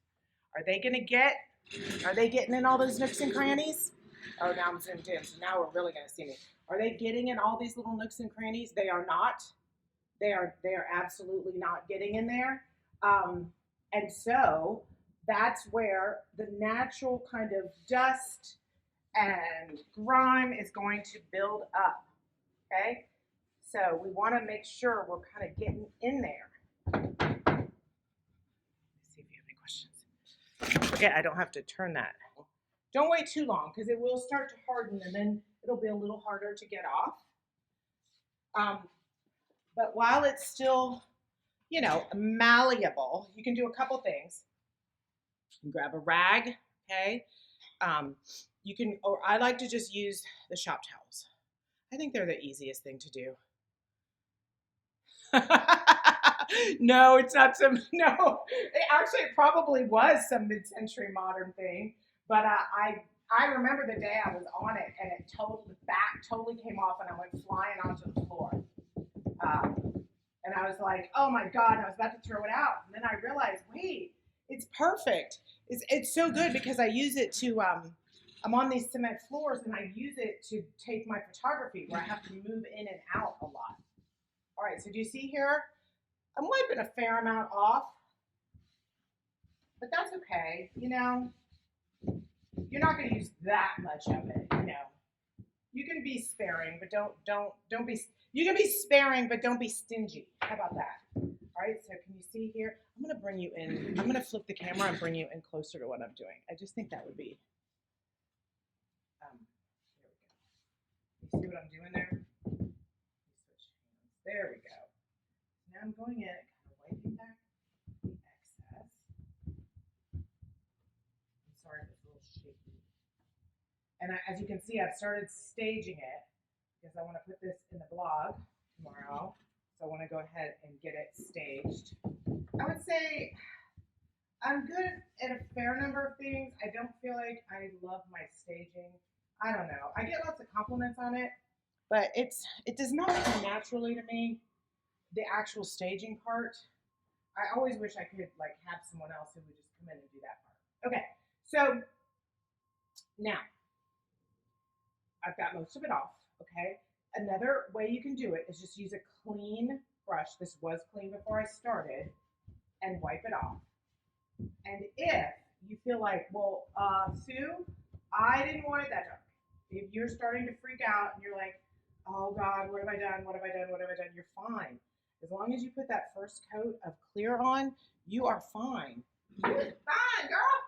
Are they getting in all those nooks and crannies? Oh, now I'm zoomed in, so now we're really gonna see me. Are they getting in all these little nooks and crannies? They are not. They are absolutely not getting in there. And so that's where the natural kind of dust and grime is going to build up, okay? So we want to make sure we're kind of getting in there. Let's see if you have any questions. Forget, I don't have to turn that. Don't wait too long because it will start to harden and then it'll be a little harder to get off. But while it's still, you know, malleable, you can do a couple things. You can grab a rag, okay? You can, or I like to just use the shop towels. I think they're the easiest thing to do. No, it's not some, no, it probably was some mid-century modern thing, but I remember the day I was on it and the back totally came off and I went flying onto the floor. And I was like, oh my God, and I was about to throw it out. And then I realized, wait, it's perfect. It's so good because I use it to, I'm on these cement floors and I use it to take my photography where I have to move in and out a lot. All right, so do you see here? I'm wiping a fair amount off, but that's okay. You know, you're not going to use that much of it. You know, you can be sparing, but don't be. You can be sparing, but don't be stingy. How about that? All right. So can you see here? I'm going to bring you in. I'm going to flip the camera and bring you in closer to what I'm doing. I just think that would be. There we go. You see what I'm doing there? There we go. Now I'm going in, kind of wiping back the excess. I'm sorry if it's a little shaky. And as you can see, I've started staging it because I want to put this in the blog tomorrow. So I want to go ahead and get it staged. I would say I'm good at a fair number of things. I don't feel like I love my staging. I don't know. I get lots of compliments on it, but it does not come naturally to me. The actual staging part, I always wish I could like have someone else who would just come in and do that part. Okay, so now I've got most of it off, okay? Another way you can do it is just use a clean brush. This was clean before I started, and wipe it off. And if you feel like, well, Sue, I didn't want it that dark. If you're starting to freak out and you're like, oh God, what have I done? What have I done? What have I done? You're fine. As long as you put that first coat of clear on, you are fine. You're fine, girl.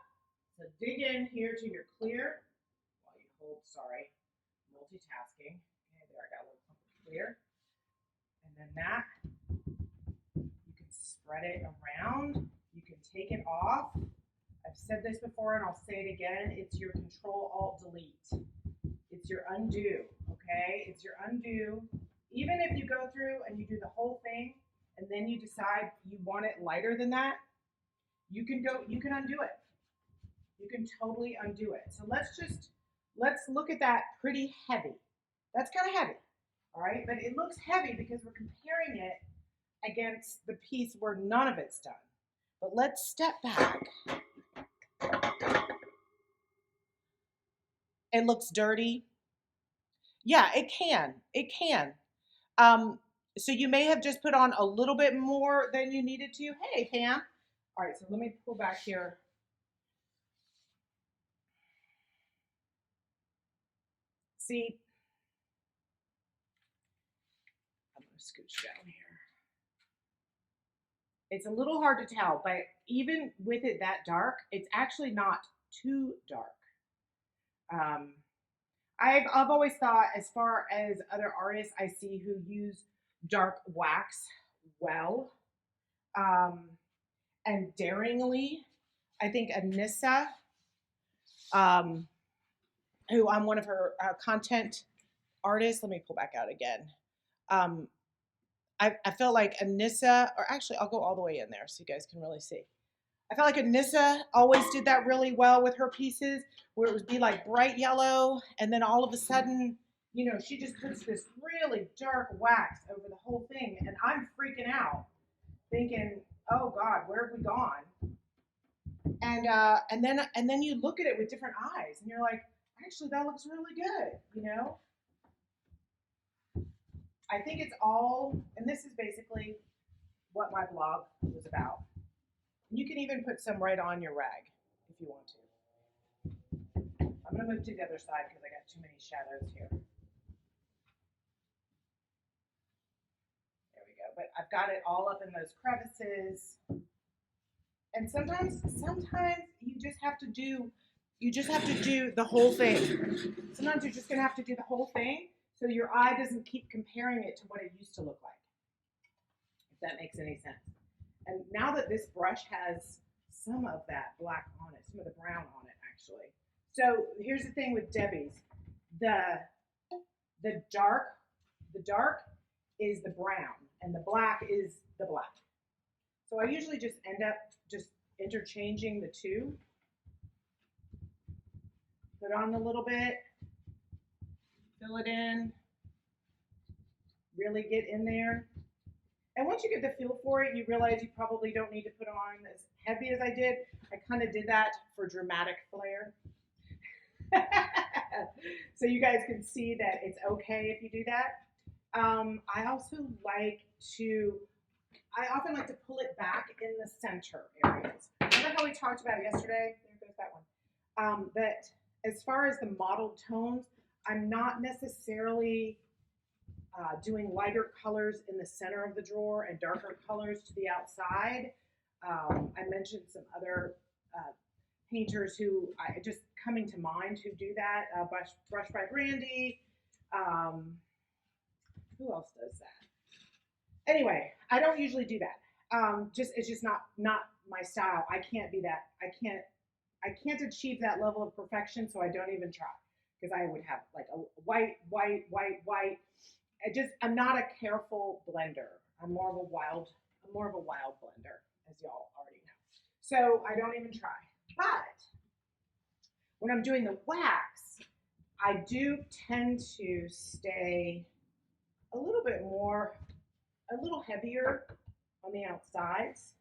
So dig in here to your clear while you hold, multitasking. Okay, there, I got a little clump of clear. And then that, you can spread it around. You can take it off. I've said this before and I'll say it again. It's your Control-Alt-Delete. It's your undo, okay? It's your undo. Even if you go through and you do the whole thing and then you decide you want it lighter than that, you can undo it. You can totally undo it. So let's look at that pretty heavy. That's kind of heavy, all right? But it looks heavy because we're comparing it against the piece where none of it's done. But let's step back. It looks dirty. Yeah, it can. It can. So you may have just put on a little bit more than you needed to. Hey, Pam. All right, so let me pull back here. See, I'm going to scooch down here. It's a little hard to tell, but even with it that dark, it's actually not too dark. I've always thought, as far as other artists I see who use dark wax well and daringly, I think Anissa, who I'm one of her content artist. Let me pull back out again. I feel like Anissa, or actually I'll go all the way in there so you guys can really see. I felt like Anissa always did that really well with her pieces, where it would be like bright yellow, and then all of a sudden, you know, she just puts this really dark wax over the whole thing, and I'm freaking out, thinking, "Oh God, where have we gone?" And then you look at it with different eyes, and you're like, "Actually, that looks really good," you know. I think it's all, and this is basically what my blog was about. You can even put some right on your rag if you want to. I'm going to move to the other side because I got too many shadows here. There we go. But I've got it all up in those crevices. And sometimes you just have to do the whole thing. Sometimes you're just going to have to do the whole thing so your eye doesn't keep comparing it to what it used to look like. If that makes any sense. And now that this brush has some of that black on it, some of the brown on it, actually. So here's the thing with Debis. The dark is the brown, and the black is the black. So I usually just end up just interchanging the two. Put on a little bit, fill it in, really get in there. And once you get the feel for it, you realize you probably don't need to put on as heavy as I did. I kind of did that for dramatic flair. So you guys can see that it's okay if you do that. I also like to, I often like to pull it back in the center areas. Remember how we talked about yesterday? There goes that one. That as far as the mottled tones, I'm not necessarily doing lighter colors in the center of the drawer and darker colors to the outside. I mentioned some other painters who just coming to mind who do that. Brush by Brandy. Who else does that? Anyway, I don't usually do that. It's just not my style. I can't be that. I can't achieve that level of perfection, so I don't even try, because I would have like a white. I'm not a careful blender. I'm more of a wild blender, as y'all already know. So I don't even try. But when I'm doing the wax, I do tend to stay a little heavier on the outsides.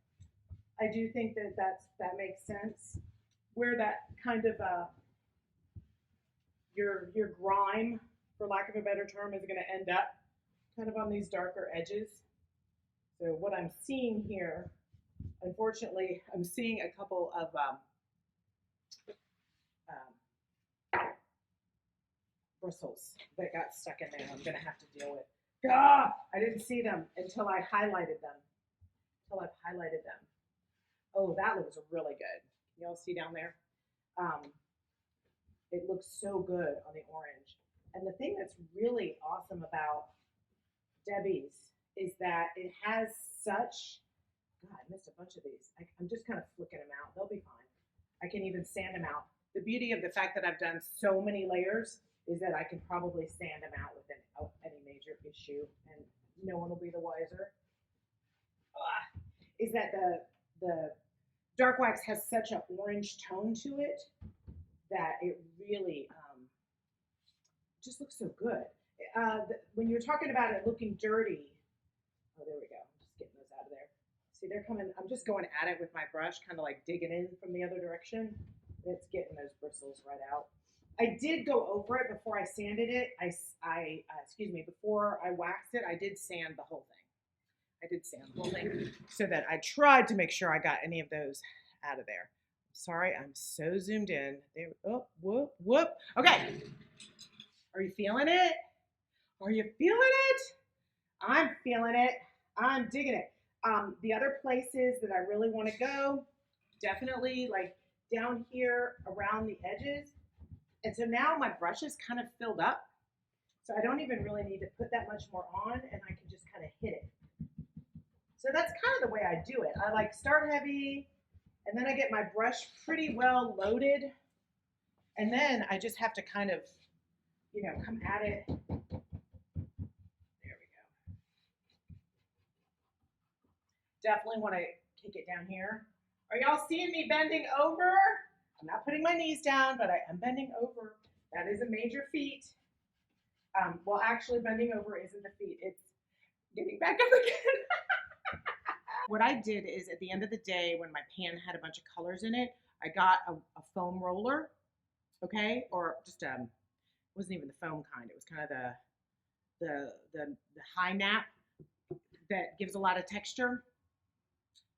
I do think that makes sense. Where that kind of your grime, for lack of a better term, is going to end up kind of on these darker edges. So what I'm seeing here, unfortunately, I'm seeing a couple of bristles that got stuck in there. I'm going to have to deal with. I didn't see them until I highlighted them. Oh, that looks really good. Y'all see down there? It looks so good on the orange. And the thing that's really awesome about Debis is that it has such, God, I missed a bunch of these. I'm just kind of flicking them out. They'll be fine. I can even sand them out. The beauty of the fact that I've done so many layers is that I can probably sand them out without any major issue, and no one will be the wiser. Is that the dark wax has such an orange tone to it that it really just looks so good. When you're talking about it looking dirty, oh, there we go. I'm just getting those out of there. See, they're coming. I'm just going at it with my brush, kind of like digging in from the other direction. It's getting those bristles right out. I did go over it before I sanded it. Before I waxed it, I did sand the whole thing. So that I tried to make sure I got any of those out of there. Sorry, I'm so zoomed in. There. Oh, whoop. Okay. Are you feeling it? I'm feeling it. I'm digging it. The other places that I really want to go, definitely like down here around the edges. And so now my brush is kind of filled up. So I don't even really need to put that much more on, and I can just kind of hit it. So that's kind of the way I do it. I like start heavy, and then I get my brush pretty well loaded. And then I just have to kind of, come at it Definitely want to kick it down here. Are y'all seeing me bending over? I'm not putting my knees down, but I am bending over. That is a major feat. Well, actually, bending over isn't the feat. It's getting back up again. What I did is at the end of the day, when my pan had a bunch of colors in it, I got a foam roller, okay, or just it wasn't even the foam kind. It was kind of the high nap that gives a lot of texture.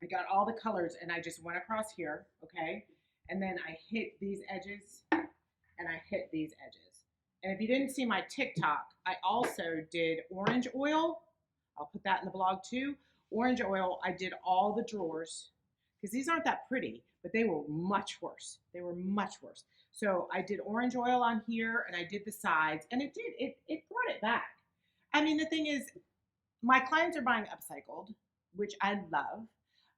I got all the colors and I just went across here, okay, and then I hit these edges and I hit these edges. And if you didn't see my TikTok, I also did orange oil. I'll put that in the blog too. Orange oil, I did all the drawers because these aren't that pretty, but they were much worse. They were much worse. So I did orange oil on here and I did the sides and it brought it back. I mean, the thing is, my clients are buying upcycled, which I love.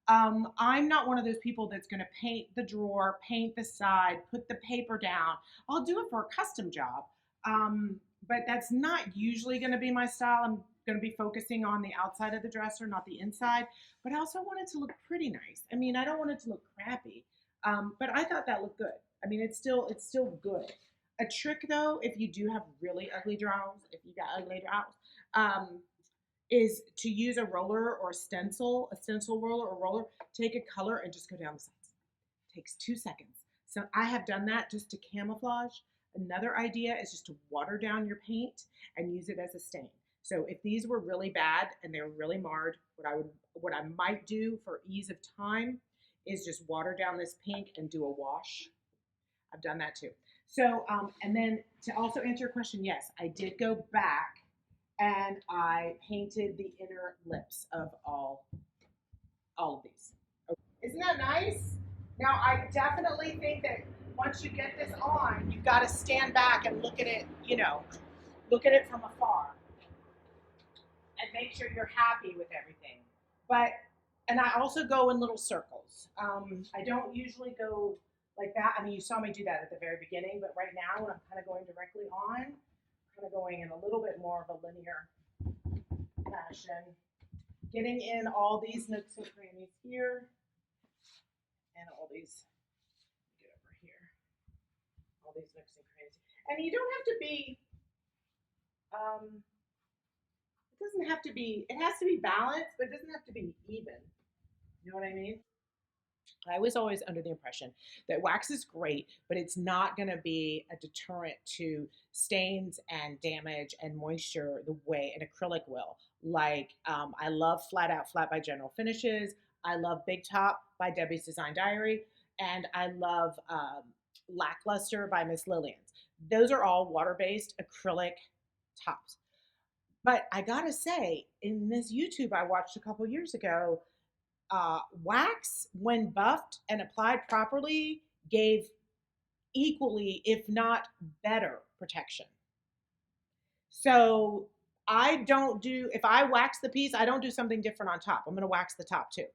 I'm not one of those people that's going to paint the drawer, paint the side, put the paper down. I'll do it for a custom job, but that's not usually going to be my style. I'm going to be focusing on the outside of the dresser, not the inside. But I also want it to look pretty nice. I mean, I don't want it to look crappy, but I thought that looked good. I mean, it's still good. A trick though, if you do have really ugly drawers, if you got ugly drawers, is to use a roller or a stencil roller or roller, take a color and just go down the sides. It takes 2 seconds. So I have done that just to camouflage. Another idea is just to water down your paint and use it as a stain. So if these were really bad and they were really marred, what I might do for ease of time is just water down this pink and do a wash. I've done that too. So, and then to also answer your question, yes, I did go back and I painted the inner lips of all of these. Isn't that nice? Now, I definitely think that once you get this on, you've got to stand back and look at it, look at it from afar and make sure you're happy with everything. And I also go in little circles. I don't usually go like that. I mean, you saw me do that at the very beginning, but right now when I'm kind of going directly on, kind of going in a little bit more of a linear fashion, getting in all these nooks and crannies here, and all these, get over here, all these nooks and crannies. And you don't have to be, it doesn't have to be, it has to be balanced, but it doesn't have to be even. You know what I mean? I was always under the impression that wax is great, but it's not going to be a deterrent to stains and damage and moisture the way an acrylic will. Like, I love Flat Out Flat by General Finishes. I love Big Top by Debbie's Design Diary. And I love Lackluster by Miss Lillians. Those are all water-based acrylic tops. But I got to say, in this YouTube I watched a couple years ago, wax, when buffed and applied properly, gave equally, if not better, protection. So if I wax the piece, I don't do something different on top. I'm going to wax the top too.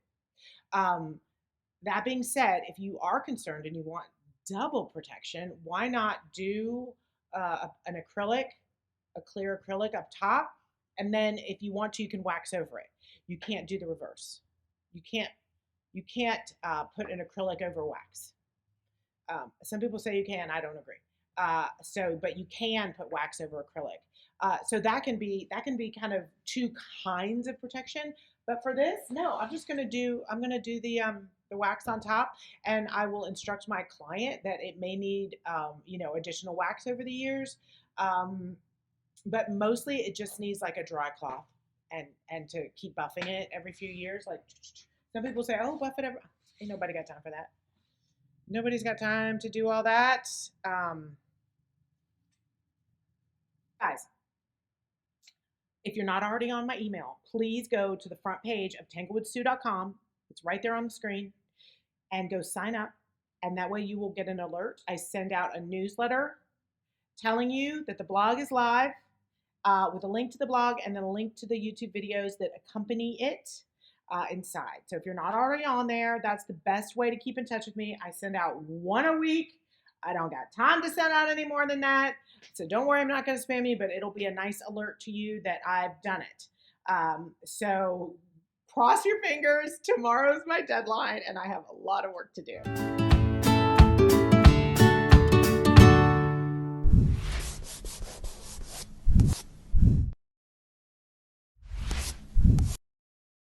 That being said, if you are concerned and you want double protection, why not do an acrylic, a clear acrylic up top, and then if you want to, you can wax over it. You can't do the reverse. You can't put an acrylic over wax. Some people say you can. I don't agree. But you can put wax over acrylic. So that can be kind of two kinds of protection. But for this, no, I'm gonna do the wax on top, and I will instruct my client that it may need additional wax over the years. But mostly it just needs like a dry cloth. And to keep buffing it every few years. Like, some people say, oh, buff it every. Ain't nobody got time for that. Nobody's got time to do all that. Guys, if you're not already on my email, please go to the front page of tanglewoodsue.com. It's right there on the screen. And go sign up. And that way you will get an alert. I send out a newsletter telling you that the blog is live. With a link to the blog and then a link to the YouTube videos that accompany it inside. So if you're not already on there, that's the best way to keep in touch with me. I send out one a week. I don't got time to send out any more than that. So don't worry, I'm not going to spam you, but it'll be a nice alert to you that I've done it. So cross your fingers. Tomorrow's my deadline and I have a lot of work to do.